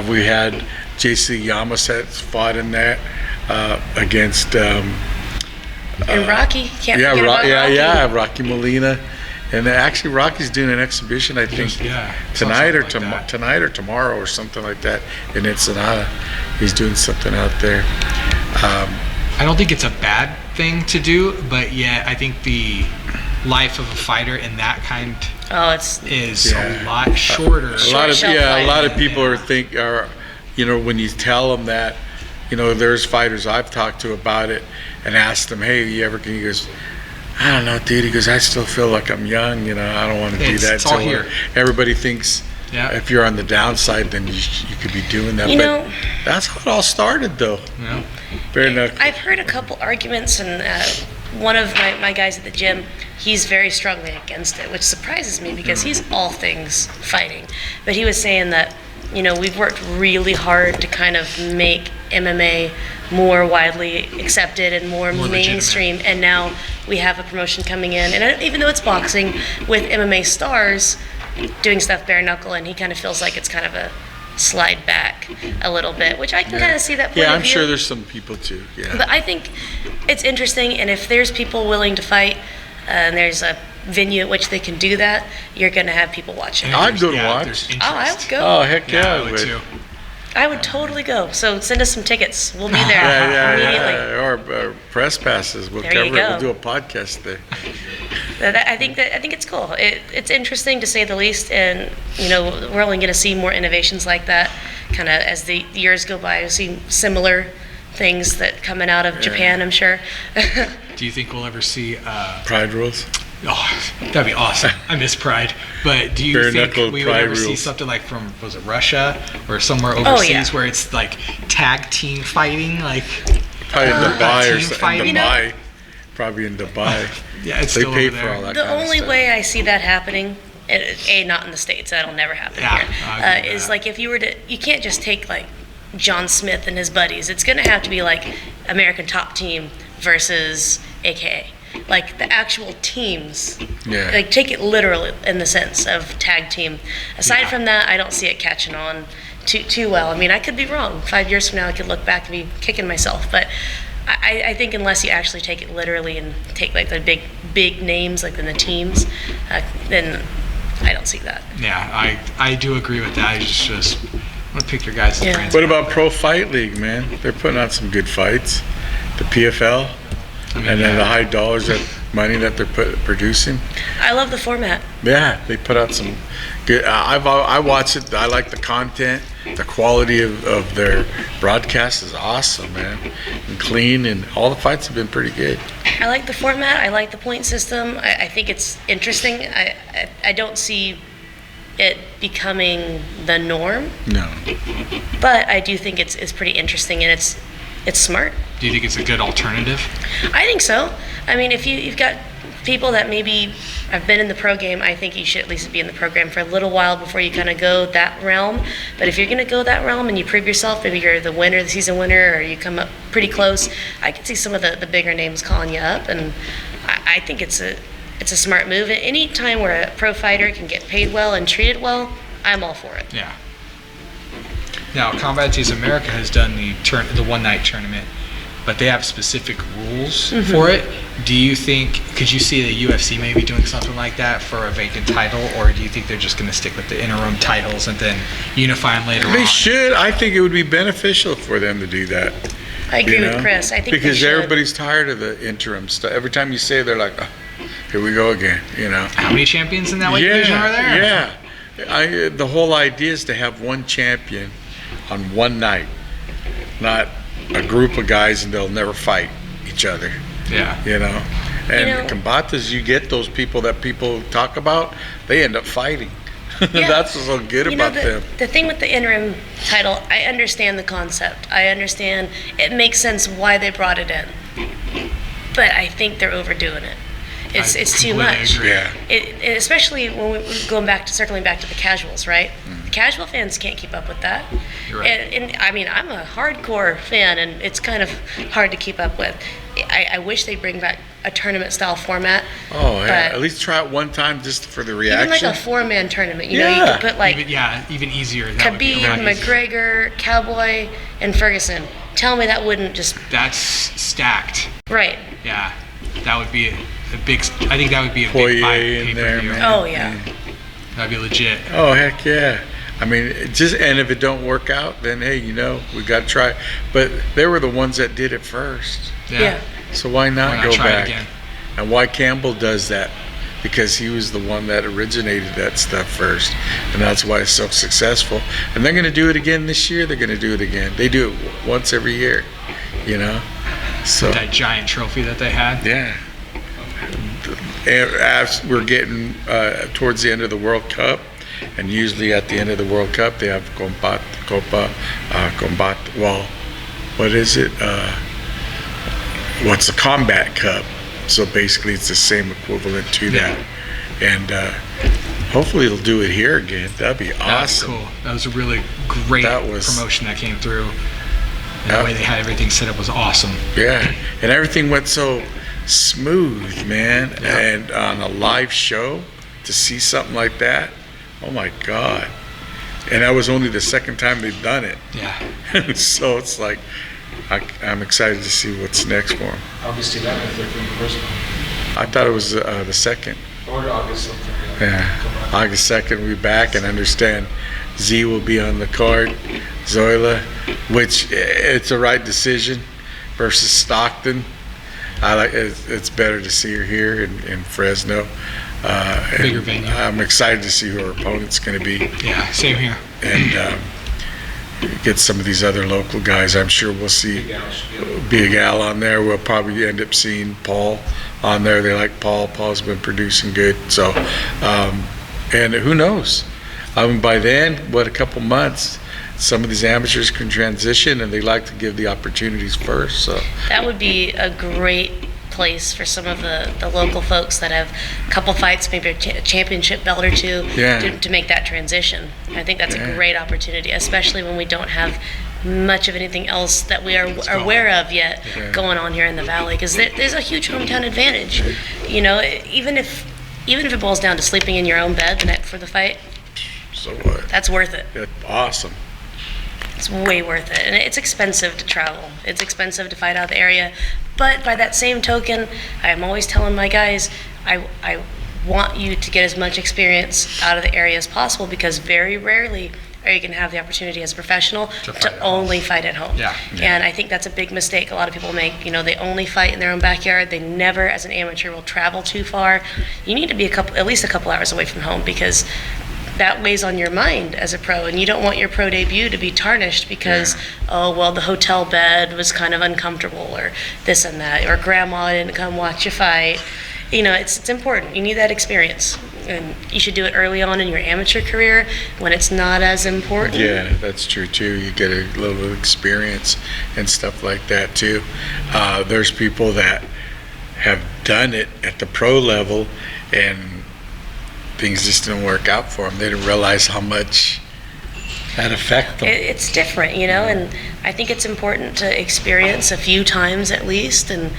We had JC Yamaset fought in that against And Rocky, can't forget about Rocky. Rocky Molina, and actually Rocky's doing an exhibition, I think, Yeah, tonight or something like that. tonight or tomorrow or something like that in Ensenada. He's doing something out there. I don't think it's a bad thing to do, but yet I think the life of a fighter in that kind Oh, it's is Yeah. a lot shorter. A lot of shelf a life. lot of people are you know, when you tell them that, you know, there's fighters I've talked to about it and asked them, hey, you ever can, he goes, I don't know, dude. He goes, I still feel like I'm young, you know, I don't want to do that. It's all till here. Everybody thinks Yeah. if you're on the downside, then you could be doing that. You but know- that's how it all started, though. Yeah. Bare knuckle. I've heard a couple arguments, and one of my guys at the gym, he's very strongly against it, which surprises me because he's all things fighting. But he was saying that, you know, we've worked really hard to kind of make MMA more widely accepted and more More legitimate. mainstream, and now we have a promotion coming in, and even though it's boxing, with MMA stars doing stuff bare knuckle, and he kind of feels like it's kind of a slide back a little bit, which I can kind of see that point Yeah, of I'm view. sure there's some people too. Yeah. But I think it's interesting, and if there's people willing to fight, and there's a venue at which they can do that, you're going to have people watching. I'd go to Yeah, watch. there's Oh, I would interest. go. Oh, heck yeah. I would but- too. I would totally go. So send us some tickets. We'll be there Yeah, immediately. yeah. Or press passes. We'll There cover you it. go. We'll do a podcast there. I think it's cool. It's interesting to say the least, and you know we're only going to see more innovations like that, kind of as the years go by. We'll see similar things that coming out of Japan, I'm sure. Do you think we'll ever see? Pride rules. Oh, that'd be awesome. I miss Pride. But do you Bare think knuckle we would Pride ever see rules. something like from, was it Russia or somewhere Oh, overseas yeah. where it's like tag team fighting? Like, Probably in Dubai or team something. fighting. You know- Dubai. Probably in Dubai. yeah, it's They still pay over for there. all that The kind of only stuff. way I see that happening, not in the States, that'll never happen Yeah, I here, agree with is that. like if you were to, you can't just take like John Smith and his buddies. It's going to have to be like American Top Team versus AKA. Like the actual teams. Yeah. Like take it literally in the sense of tag team. Aside Yeah. from that, I don't see it catching on too well. I mean, I could be wrong. 5 years from now, I could look back and be kicking myself. But I think unless you actually take it literally and take like the big names like in the teams, then I don't see that. Yeah, I do agree with that. I just want to pick your guys' Yeah. brains. What about Pro Fight League, man? They're putting on some good fights. The PFL, I mean, and then yeah. the high dollars, that money that they're producing. I love the format. Yeah, they put out some good. I watch it. I like the content. The quality of their broadcast is awesome, man, and clean. And all the fights have been pretty good. I like the format. I like the point system. I think it's interesting. I don't see it becoming the norm, No, but I do think it's pretty interesting, and it's smart. Do you think it's a good alternative? I think so. I mean, if you've got people that maybe have been in the pro game, I think you should at least be in the program for a little while before you kind of go that realm. But if you're going to go that realm and you prove yourself, maybe you're the winner, the season winner, or you come up pretty close, I can see some of the bigger names calling you up, and I think it's a smart move. And any time where a pro fighter can get paid well and treated well, I'm all for it. Yeah. Now, Combat Tees America has done the one-night tournament, but they have specific rules for it. Do you think, could you see the UFC maybe doing something like that for a vacant title, or do you think they're just going to stick with the interim titles and then unify them later on? They should. I think it would be beneficial for them to do that. I agree you know? with Chris. I think they because should. everybody's tired of the interim stuff. Every time you say it, they're like, oh, here we go again. You know. How many champions in that weight division are there? Yeah. The whole idea is to have one champion on one night, not a group of guys and they'll never fight each other. Yeah. You know. And You know- combatas, you get those people that people talk about, they end up fighting. Yeah. That's what's so good about them. The thing with the interim title, I understand the concept. I understand it makes sense why they brought it in. But I think they're overdoing it. It's too completely much. agree. Yeah. Especially when we're circling back to the casuals, right? The casual fans can't keep up with that. You're right. And I mean, I'm a hardcore fan, and it's kind of hard to keep up with. I wish they'd bring back a tournament style format. Oh, yeah. but At least try it one time just for the even like reaction. a 4-man tournament, you know, you Yeah. could put like Even easier. That would be Khabib, a lot easier. McGregor, Cowboy, and Ferguson. Tell me that wouldn't just That's stacked. right. Yeah, that would be a big. I think that would be a Poirier big fight in there, pay-per-view. man. Oh yeah. That'd be legit. Oh, heck yeah. I mean, and if it don't work out, then hey, you know, we got to try. But they were the ones that did it first. Yeah. So why not, Why not go try it back? again? And why Campbell does that? Because he was the one that originated that stuff first. And that's why it's so successful. And they're going to do it again this year. They're going to do it again. They do it once every year, you know? So, That giant trophy that they had. yeah. And as we're getting towards the end of the World Cup, and usually at the end of the World Cup, they have Combat, well, what is it? What's the Combat Cup? So basically, it's the same equivalent to that. And hopefully, it'll do it here again. That'd be That's awesome. cool. That was a really great That was- promotion that came through. And Yeah. the way they had everything set up was awesome. Yeah, and everything went so smooth, man. Yeah. And on a live show, to see something like that, oh my God. And that was only the second time they've done it. Yeah. So it's like, I'm excited to see what's next for them. August 11th, they're doing the first one. I thought it was the second. Or August something. Yeah, Come on. August 2nd, we'll be back and understand Z will be on the card, Zoila, which it's a right decision versus Stockton. I like it's better to see her here in Fresno. And Bigger venue. I'm excited to see who her opponent's going to be Yeah. Same here. and get some of these other local guys. I'm sure we'll see Big Al should be able to- Big Al on there. We'll probably end up seeing Paul on there. They like Paul. Paul's been producing good. So, and who knows? I mean, by then, a couple months, some of these amateurs can transition, and they like to give the opportunities first. So, That would be a great place for some of the local folks that have a couple fights, maybe a championship belt or two, Yeah. to make that transition. I think that's Yeah. a great opportunity, especially when we don't have much of anything else that we are go. aware of yet Yeah. going on here in the valley, because there's a huge hometown advantage. You know, even if it boils down to sleeping in your own bed the night before the fight, so what? that's worth it. That's awesome. It's way worth it. And it's expensive to travel. It's expensive to fight out of the area. But by that same token, I'm always telling my guys, I want you to get as much experience out of the area as possible, because very rarely are you going to have the opportunity as a professional To fight to at home. only fight at home. Yeah. And I think that's a big mistake a lot of people make. You know, they only fight in their own backyard. They never, as an amateur, will travel too far. You need to be at least a couple hours away from home, because that weighs on your mind as a pro, and you don't want your pro debut to be tarnished because, oh, well, the hotel bed was kind of uncomfortable, or this and that, or grandma didn't come watch you fight. You know, it's important. You need that experience, and you should do it early on in your amateur career when it's not as important. Yeah, that's true too. You get a little experience and stuff like that too. There's people that have done it at the pro level and things just didn't work out for them. They didn't realize how much that affected them. It's different, you know, and I think it's important to experience a few times at least. And,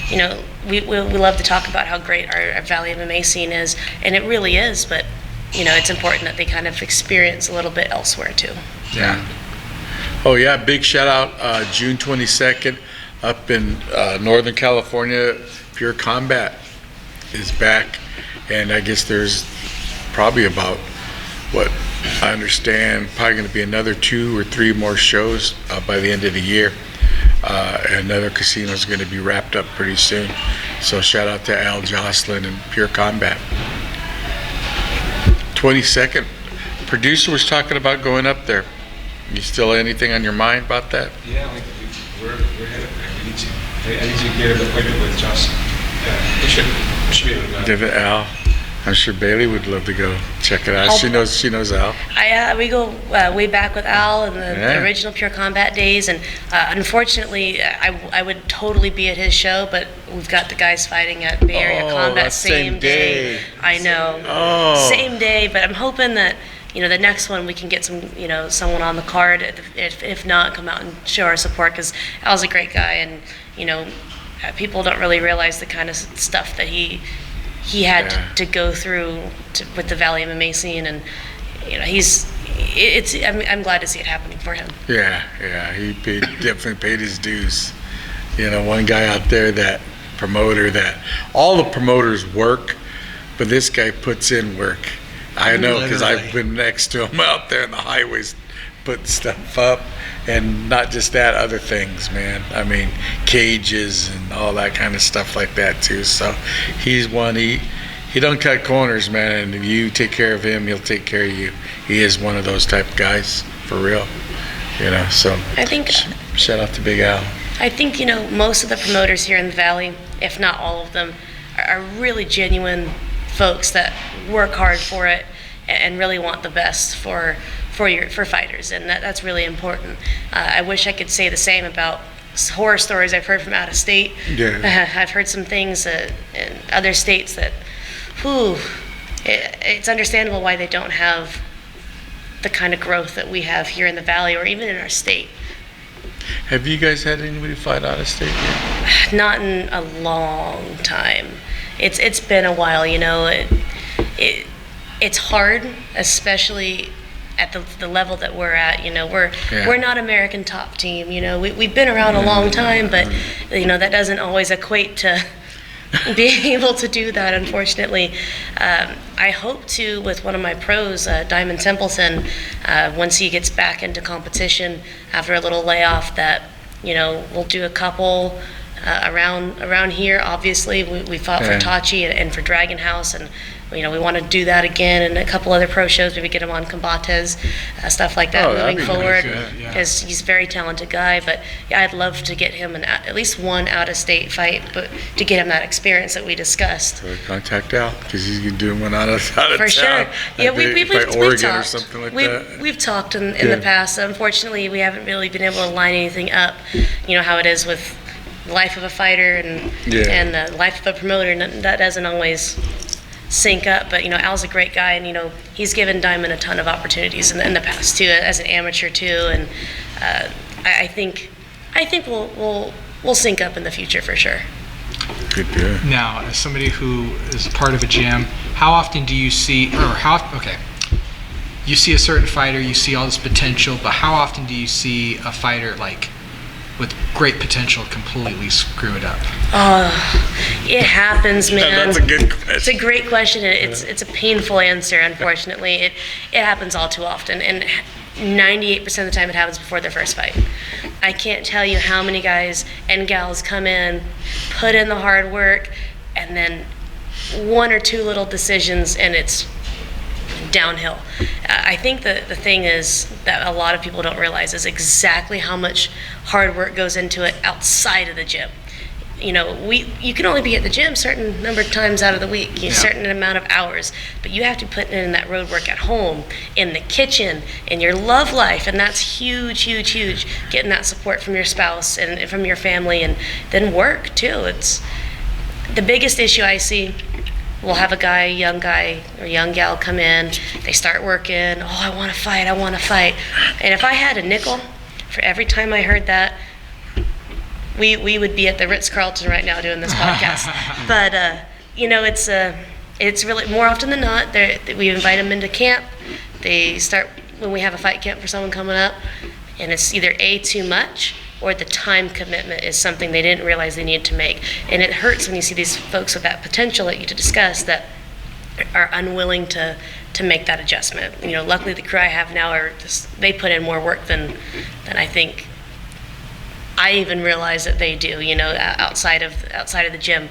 you know, we love to talk about how great our Valley MMA scene is, and it really is, but, you know, it's important that they kind of experience a little bit elsewhere too. Yeah. Oh yeah, big shout out June 22nd, up in Northern California, Pure Combat is back, and I guess there's probably about, what I understand, probably going to be another 2 or 3 more shows by the end of the year. Another casino is going to be wrapped up pretty soon. So shout out to Al Jocelyn and Pure Combat. 22nd, producer was talking about going up there. You still anything on your mind about that? Yeah, we're headed there. I need to get an appointment with Justin. Yeah, we should be able to go. Give it Al. I'm sure Bailey would love to go check it out. She knows Al. We go way back with Al and the original Pure Combat days, and unfortunately, I would totally be at his show, but we've got the guys fighting at Bay Area Combat that same day. I know, same day. But I'm hoping that the next one we can get someone on the card. If not, come out and show our support, because Al's a great guy, and people don't really realize the kind of stuff that he had to go through with the Valley MMA scene, and I'm glad to see it happening for him. Yeah, he definitely paid his dues. One guy out there, that promoter, that all the promoters work, but this guy puts in work. I know, because I've been next to him out there in the highways putting stuff up, and not just that, other things, man. I mean, cages and all that kind of stuff like that too. So he's one, he don't cut corners, man, and if you take care of him, he'll take care of you. He is one of those type of guys, for real. So I think shout out to Big Al. I think most of the promoters here in the Valley, if not all of them, are really genuine folks that work hard for it and really want the best for fighters, and that's really important. I wish I could say the same about horror stories I've heard from out of state. Yeah. I've heard some things in other states that, it's understandable why they don't have the kind of growth that we have here in the Valley or even in our state. Have you guys had anybody fight out of state yet? Not in a long time. It's been a while, it's hard, especially at the level that we're at. We're not American top team. We've been around a long time, but that doesn't always equate to being able to do that, unfortunately. I hope to, with one of my pros, Diamond Templeton, once he gets back into competition after a little layoff, that we'll do a couple around here. Obviously, we fought for Tachi and for Dragon House, and we want to do that again, and a couple other pro shows, maybe get him on Combates, stuff like that moving forward, because he's a very talented guy. But I'd love to get him at least one out-of-state fight, but to get him that experience that we discussed. So contact Al, because he's doing one out of town. For sure. Yeah, we've Oregon talked. Or something like that. We've talked in the past. Unfortunately, we haven't really been able to line anything up. How it is with the life of a fighter and the life of a promoter, and that doesn't always sync up. But Al's a great guy, and he's given Diamond a ton of opportunities in the past too, as an amateur too, and I think we'll sync up in the future for sure. Good deal. Now, as somebody who is part of a gym, how often do you see, you see a certain fighter, you see all this potential, but how often do you see a fighter with great potential completely screw it up? It happens, man. That's a good question. It's a great question. It's a painful answer, unfortunately. It happens all too often, and 98% of the time it happens before their first fight. I can't tell you how many guys and gals come in, put in the hard work, and then one or two little decisions, and it's downhill. I think the thing is that a lot of people don't realize is exactly how much hard work goes into it outside of the gym. You can only be at the gym a certain number of times out of the week, a certain amount of hours, but you have to put in that road work at home, in the kitchen, in your love life, and that's huge, huge, huge. Getting that support from your spouse and from your family, and then work too. It's the biggest issue I see. We'll have a young guy or young gal come in, they start working, I want to fight. And if I had a nickel for every time I heard that, we would be at the Ritz-Carlton right now doing this podcast. But, it's really, more often than not, we invite them into camp. They start, when we have a fight camp for someone coming up, and it's either A, too much, or the time commitment is something they didn't realize they needed to make. And it hurts when you see these folks with that potential that you discussed that are unwilling to make that adjustment. You know, luckily the crew I have now they put in more work than I think I even realize that they do, you know, outside of the gym.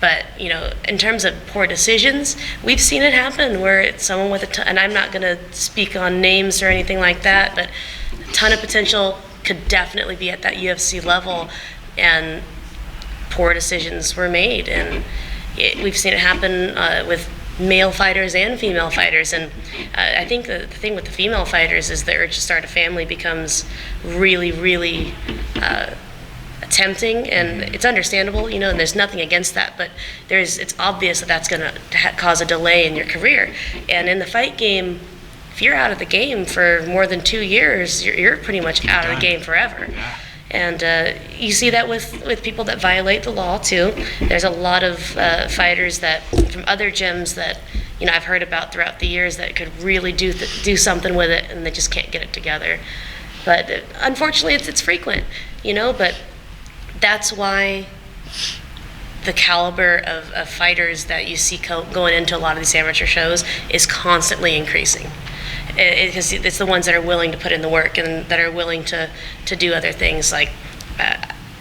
But, you know, in terms of poor decisions, we've seen it happen where it's someone with a ton, and I'm not going to speak on names or anything like that, but a ton of potential could definitely be at that UFC level, and poor decisions were made. And we've seen it happen with male fighters and female fighters. And I think the thing with the female fighters is the urge to start a family becomes really, really tempting, and it's understandable, you know, and there's nothing against that, but it's obvious that that's going to cause a delay in your career. And in the fight game, if you're out of the game for more than 2 years, you're pretty much out of the game forever. Yeah. And you see that with people that violate the law too. There's a lot of fighters that from other gyms that, you know, I've heard about throughout the years that could really do something with it, and they just can't get it together. But unfortunately, it's frequent, you know. But that's why the caliber of fighters that you see going into a lot of these amateur shows is constantly increasing. Because it's the ones that are willing to put in the work and that are willing to do other things. Like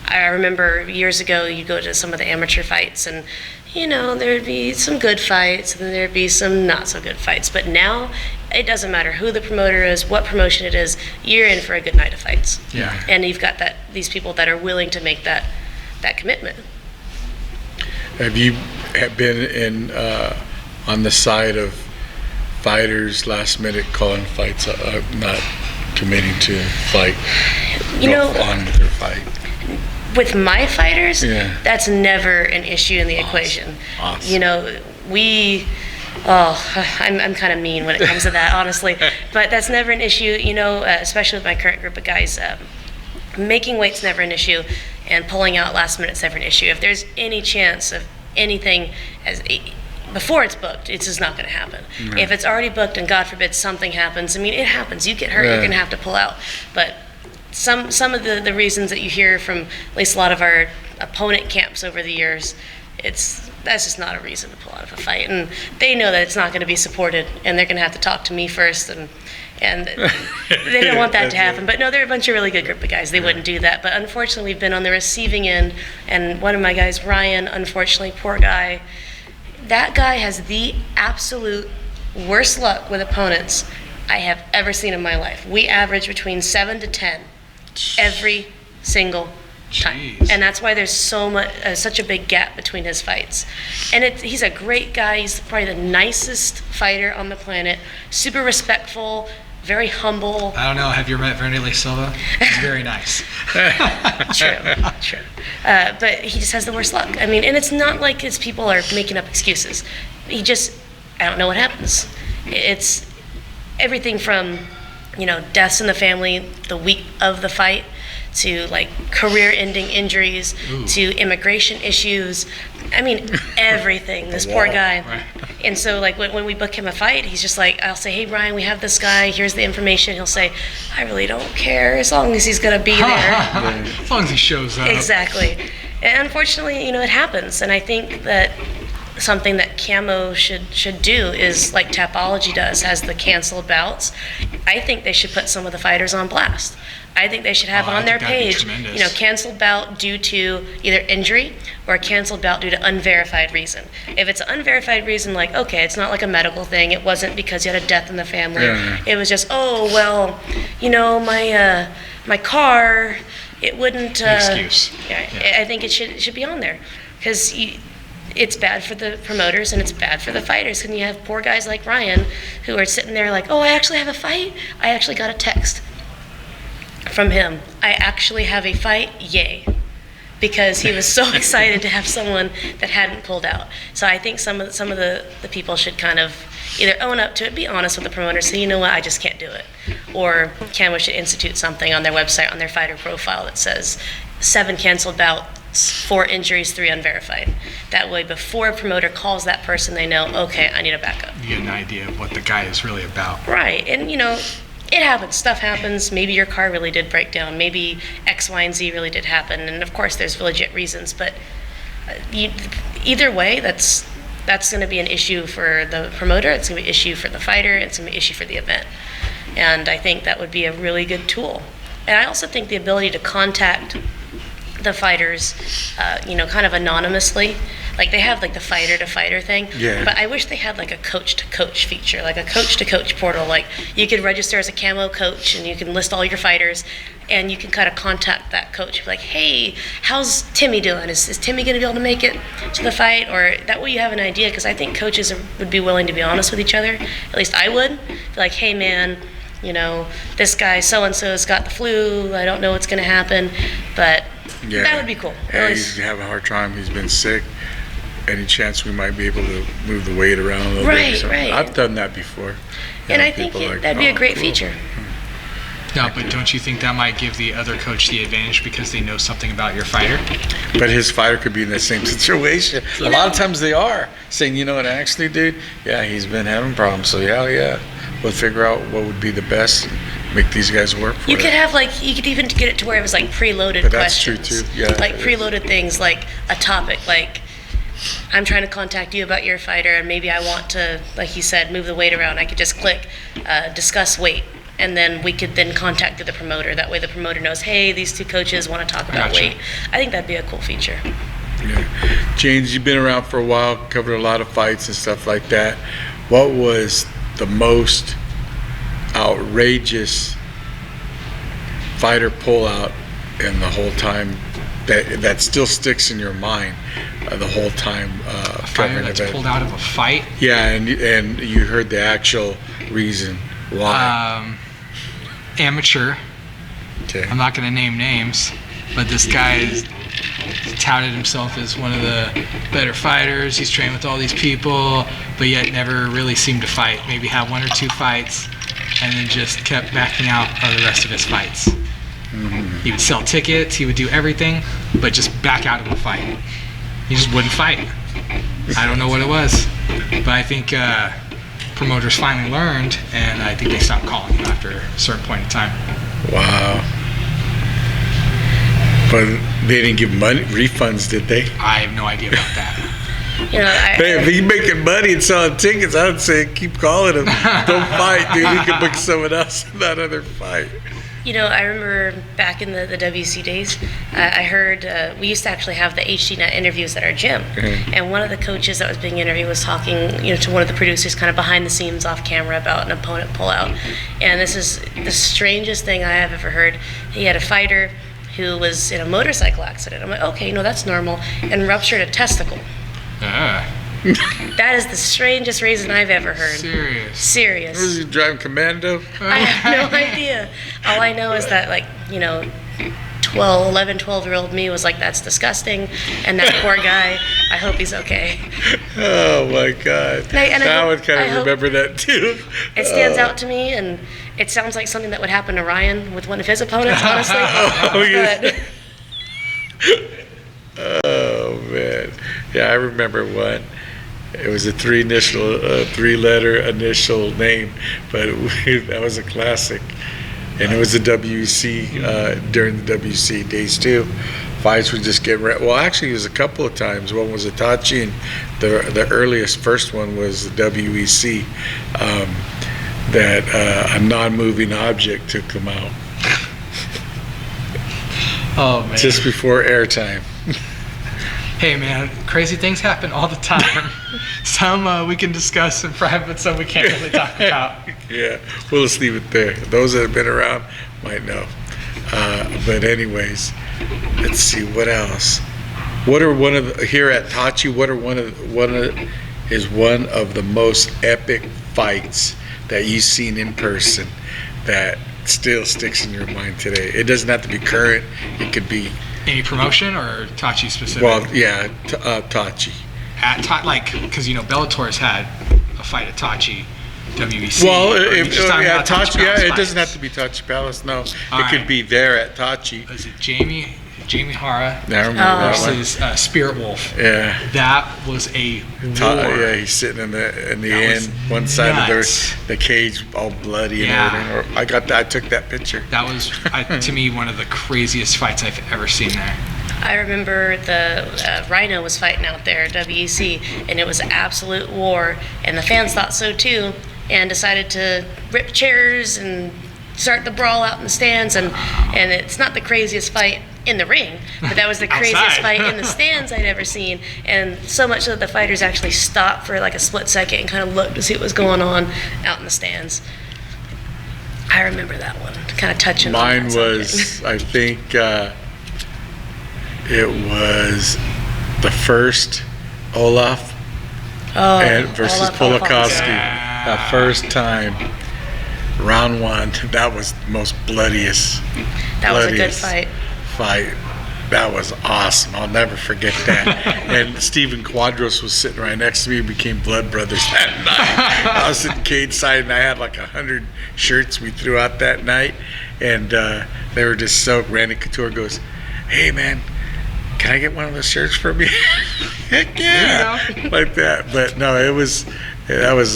I remember years ago, you go to some of the amateur fights, and you know there'd be some good fights, and then there'd be some not so good fights. But now it doesn't matter who the promoter is, what promotion it is, you're in for a good night of fights. Yeah. And you've got these people that are willing to make that commitment. Have you been on the side of fighters last minute calling fights, not committing to fight, on with their fight? With my fighters, Yeah. that's never an issue in the equation. Awesome. You know, I'm kind of mean when it comes to that, honestly. But that's never an issue, you know, especially with my current group of guys. Making weight's never an issue, and pulling out last minute's never an issue. If there's any chance of anything before it's booked, it's just not going to happen. Right. If it's already booked and God forbid something happens, I mean, it happens. You get hurt, Right. you're going to have to pull out. But some of the reasons that you hear from at least a lot of our opponent camps over the years, that's just not a reason to pull out of a fight. And they know that it's not going to be supported, and they're going to have to talk to me first, and they don't want that to happen. But no, they're a bunch of really good group of guys. They wouldn't do that. But unfortunately, we've been on the receiving end, and one of my guys, Ryan, unfortunately, poor guy, that guy has the absolute worst luck with opponents I have ever seen in my life. We average between 7 to 10 every single time. Jeez. And that's why there's such a big gap between his fights. And he's a great guy. He's probably the nicest fighter on the planet. Super respectful, very humble. I don't know. Have you met Vanderlei Silva? He's very nice. True. But he just has the worst luck. I mean, and it's not like his people are making up excuses. I don't know what happens. It's everything from, you know, deaths in the family the week of the fight, to like career-ending injuries, to immigration issues. I mean, everything. This poor guy. Right. And so, like, when we book him a fight, he's just like, I'll say, hey, Brian, we have this guy. Here's the information. He'll say, I really don't care as long as he's going to be there. As long as he shows up. Exactly. And unfortunately, you know, it happens. And I think that something that Camo should do is like Tapology does, has the canceled bouts. I think they should put some of the fighters on blast. I think they should have I on their think that'd be page, tremendous. you know, canceled bout due to either injury or a canceled bout due to unverified reason. If it's an unverified reason, like, okay, it's not like a medical thing. It wasn't because you had a death in the family. Yeah. It was just, oh, well, you know, my car, it wouldn't. Excuse. Yeah. I think it should be on there, because it's bad for the promoters and it's bad for the fighters. And you have poor guys like Ryan who are sitting there like, oh, I actually have a fight. I actually got a text from him. I actually have a fight, yay. Because he was so excited to have someone that hadn't pulled out. So I think some of the people should kind of either own up to it, be honest with the promoter, say, you know what, I just can't do it. Or Camo should institute something on their website, on their fighter profile that says 7 canceled bouts, 4 injuries, 3 unverified. That way, before a promoter calls that person, they know, okay, I need a backup. You get an idea of what the guy is really about. Right, and you know, it happens. Stuff happens. Maybe your car really did break down. Maybe X, Y, and Z really did happen. And of course, there's legit reasons. But either way, that's going to be an issue for the promoter. It's going to be an issue for the fighter. It's going to be an issue for the event. And I think that would be a really good tool. And I also think the ability to contact the fighters, kind of anonymously. Like they have like the fighter to fighter thing, but I wish they had like a coach to coach feature, like a coach to coach portal. Like you could register as a camo coach and you can list all your fighters and you can kind of contact that coach. Be like, hey, how's Timmy doing? Is Timmy going to be able to make it to the fight? Or that way you have an idea, because I think coaches would be willing to be honest with each other. At least I would. Be like, hey man, this guy so-and-so's got the flu. I don't know what's going to happen, but that would be cool. Yeah, he's having a hard time. He's been sick. Any chance we might be able to move the weight around a little bit? Right. I've done that before. And I think that'd be a great feature. No, but don't you think that might give the other coach the advantage because they know something about your fighter? But his fighter could be in the same situation. A lot of times they are saying, and actually, dude, he's been having problems. So we'll figure out what would be the best. Make these guys work for you could have you could even get it to where it was like preloaded questions. That's true too. Yeah. Like preloaded things, like a topic, like I'm trying to contact you about your fighter, and maybe I want to, like you said, move the weight around. I could just click discuss weight, and then we could then contact the promoter. That way the promoter knows, hey, these two coaches want to talk about weight. I think that'd be a cool feature. Yeah. James, you've been around for a while, covered a lot of fights and stuff like that. What was the most outrageous fighter pullout in the whole time that still sticks in your mind the whole time? A fighter that's pulled out of a fight? Yeah, and you heard the actual reason why. Amateur. Okay. I'm not going to name names, but this guy touted himself as one of the better fighters. He's trained with all these people, but yet never really seemed to fight. Maybe had one or two fights, and then just kept backing out of the rest of his fights. Mm-hmm. He would sell tickets, he would do everything, but just back out of a fight. He just wouldn't fight. I don't know what it was, but I think promoters finally learned, and I think they stopped calling him after a certain point in time. Wow. But they didn't give money refunds, did they? I have no idea about that. If he's making money and selling tickets, I would say keep calling him. Don't fight, dude. You can book someone else in that other fight. I remember back in the WC days, I heard we used to actually have the HDNet interviews at our gym. Mm-hmm. And one of the coaches that was being interviewed was talking, to one of the producers kind of behind the scenes off camera about an opponent pullout. And this is the strangest thing I have ever heard. He had a fighter who was in a motorcycle accident. I'm like, okay, that's normal. And ruptured a testicle. That is the strangest reason I've ever heard. Serious. Was he driving commando? I have no idea. All I know is that 11, 12-year-old me was like, that's disgusting. And that poor guy, I hope he's okay. Oh my God. I would kind of remember that too. It stands out to me, and it sounds like something that would happen to Ryan with one of his opponents, honestly. Oh man. Yeah, I remember one. It was a three-letter initial name, but that was a classic. And it was a WEC, during the WEC days too. Fights would just get well, actually it was a couple of times. One was Itachi, and the earliest first one was the WEC, that a non-moving object took them out. Oh man. Just before airtime. Hey man, crazy things happen all the time. Some we can discuss in private, some we can't really talk about. Yeah, we'll just leave it there. Those that have been around might know. But anyways, let's see what else. What are here at Tachi? What are one of the most epic fights that you've seen in person that still sticks in your mind today? It doesn't have to be current. It could be any promotion or Tachi specific? Well, yeah, Tachi. Because Bellator's had a fight at Tachi, WEC. Well, Tachi, Tachi it doesn't have to be Tachi Palace. No, it could be there at Tachi. Is it Jamie? Jamie Hara I remember that one. versus Spirit Wolf. Yeah. That was a war. Yeah, he's sitting in the That was end, one side nuts. of the cage, all bloody Yeah. and everything. I took that picture. That was, to me, one of the craziest fights I've ever seen there. I remember the Rhino was fighting out there at WEC, and it was absolute war, and the fans thought so too, and decided to rip chairs and start the brawl out in the stands, and it's not the craziest fight in the ring, but that was the craziest Outside. fight in the stands I'd ever seen, and so much so that the fighters actually stopped for like a split second and kind of looked to see what was going on out in the stands. I remember that one, kind of touching on Mine that was, subject. I think, it was the first Olaf versus Olaf Olafsson. Polakovsky. Yeah. The first time, round one. That was the most bloodiest. That was a good bloodiest fight. That was awesome. I'll never forget that. And Stephen Quadros was sitting right next to me. We became blood brothers that night. I was sitting cage side, and I had like 100 shirts we threw out that night, and they were just soaked. Randy Couture goes, "Hey man, can I get one of those shirts for me?" Heck yeah, like that. But no, that was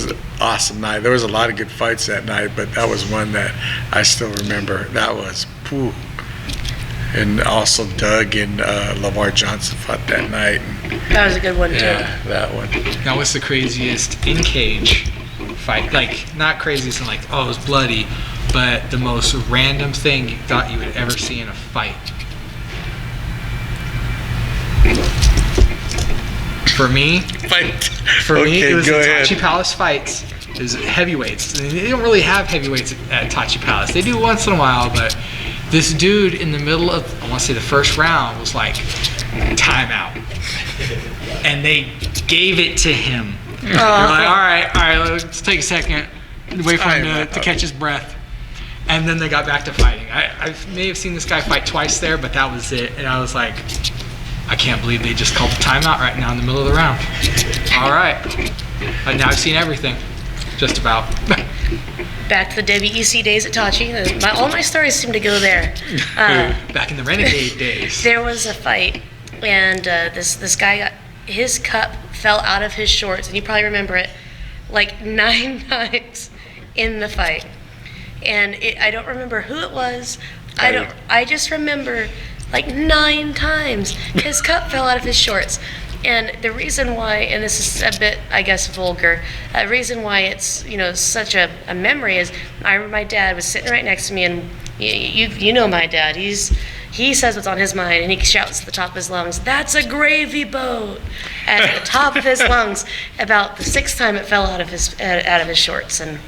an awesome night. There was a lot of good fights that night, but that was one that I still remember. That was pooh. And also Doug and Lamar Johnson fought that night. And, That was a good one too. yeah, that one. That was the craziest in-cage fight. Like, not craziest in like, oh, it was bloody, but the most random thing you thought you would ever see in a fight. For me, Okay, it was go the ahead. Tachi Palace fights. It was heavyweights. And they don't really have heavyweights at Tachi Palace. They do once in a while, but this dude in the middle of, I want to say the first round, was like, timeout. And they gave it to him. They're like, all right, let's take a second, wait for him to catch his breath. And then they got back to fighting. I may have seen this guy fight twice there, but that was it. And I was like, I can't believe they just called the timeout right now in the middle of the round. All right. But now I've seen everything, just about. Back to the WEC days at Tachi. All my stories seem to go there. Back in the Renegade days. There was a fight, and this guy got his cup fell out of his shorts, and you probably remember it, like 9 times in the fight. And I don't remember who it was. I just remember like 9 times his cup fell out of his shorts. And the reason why, and this is a bit, I guess, vulgar, the reason why it's, such a memory is I remember my dad was sitting right next to me, and you know my dad. He says what's on his mind, and he shouts at the top of his lungs, "That's a gravy boat!" at the top of his lungs about the 6th time it fell out of his shorts. And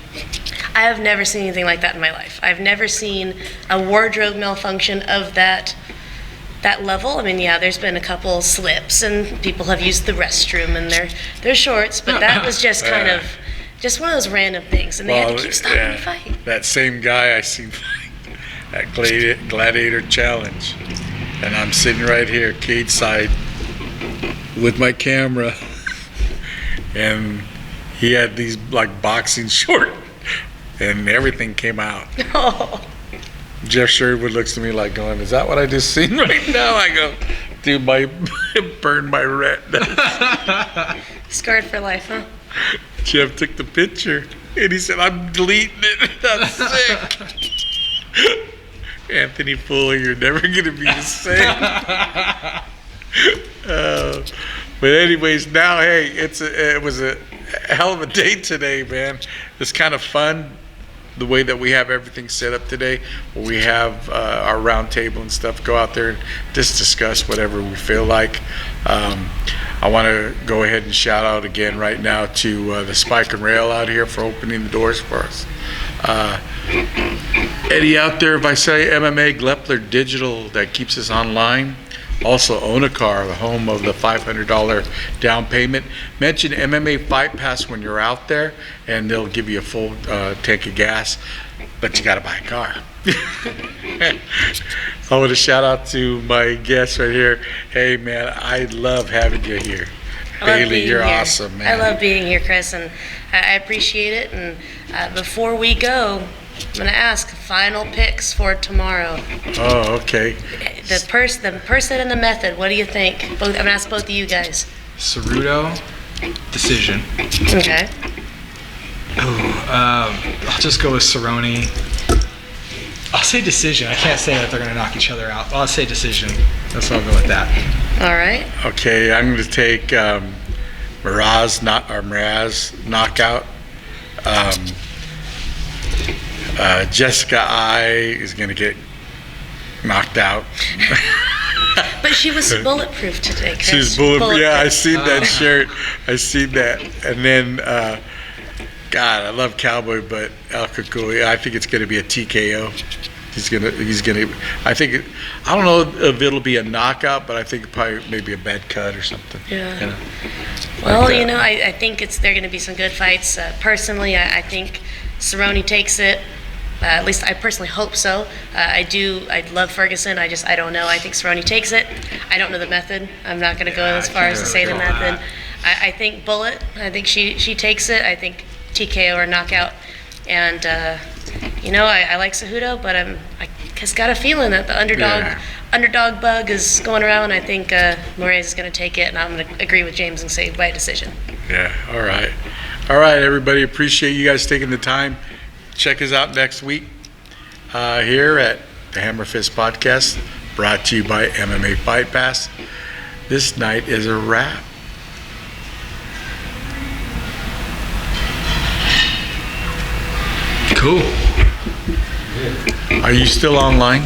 I have never seen anything like that in my life. I've never seen a wardrobe malfunction of that level. I mean, yeah, there's been a couple slips and people have used the restroom in their shorts, but that was just kind of just one of those random things, and they had to keep stopping me fight. That same guy I seen fight at Gladiator Challenge, and I'm sitting right here cage side with my camera, and he had these like boxing shorts, and everything came out. Oh, Jeff Sherwood looks at me like going, "Is that what I just seen right now?" I go, "Dude, burned my retina." scarred for life, huh? Jeff took the picture, and he said, "I'm deleting it. That's sick." Anthony Fuller, you're never gonna be the same. But anyways, now hey, it was a hell of a day today, man. It's kind of fun. The way that we have everything set up today, where we have our round table and stuff, go out there and just discuss whatever we feel like. I want to go ahead and shout out again right now to the Spike and Rail out here for opening the doors for us. Eddie out there, if I say MMA, Glepler Digital, that keeps us online. Also, Onacar, the home of the $500 down payment. Mention MMA Fight Pass when you're out there, and they'll give you a full tank of gas, but you got to buy a car. I want to shout out to my guest right here. Hey, man, I love having you here. I love Bailey, being you're here. awesome, man. I love being here, Chris, and I appreciate it. And before we go, I'm gonna ask final picks for tomorrow. Oh, okay. The person and the method. What do you think? Both. I'm gonna ask both of you guys. Ceruto, decision. Okay. I'll just go with Cerrone. I'll say decision. I can't say that they're going to knock each other out. I'll say decision. That's what I'll go with that. All right. Okay, I'm going to take Mraz knockout. Jessica I is going to get knocked out. But she was bulletproof today, Chris. She was bulletproof. Yeah, I Bulletproof. seen that shirt. I seen that. And then, God, I love Cowboy, but El Cucuy, I think it's going to be a TKO. He's gonna. I don't know if it'll be a knockout, but I think probably maybe a bad cut or something. Yeah. You know? Well, Like, I think they're going to be some good fights. Personally, I think Cerrone takes it. At least I personally hope so. I love Ferguson. I don't know. I think Cerrone takes it. I don't know the method. I'm not going to go as far as to say the method. I think Bullet. I think she takes it. I think TKO or knockout. And I like Cejudo, but I just got a feeling that the underdog bug is going around. I think Moraes is going to take it, and I'm going to agree with James and say by a decision. Yeah. All right, everybody. Appreciate you guys taking the time. Check us out next week here at the Hammer Fist Podcast, brought to you by MMA Fight Pass. This night is a wrap. Cool. Are you still online?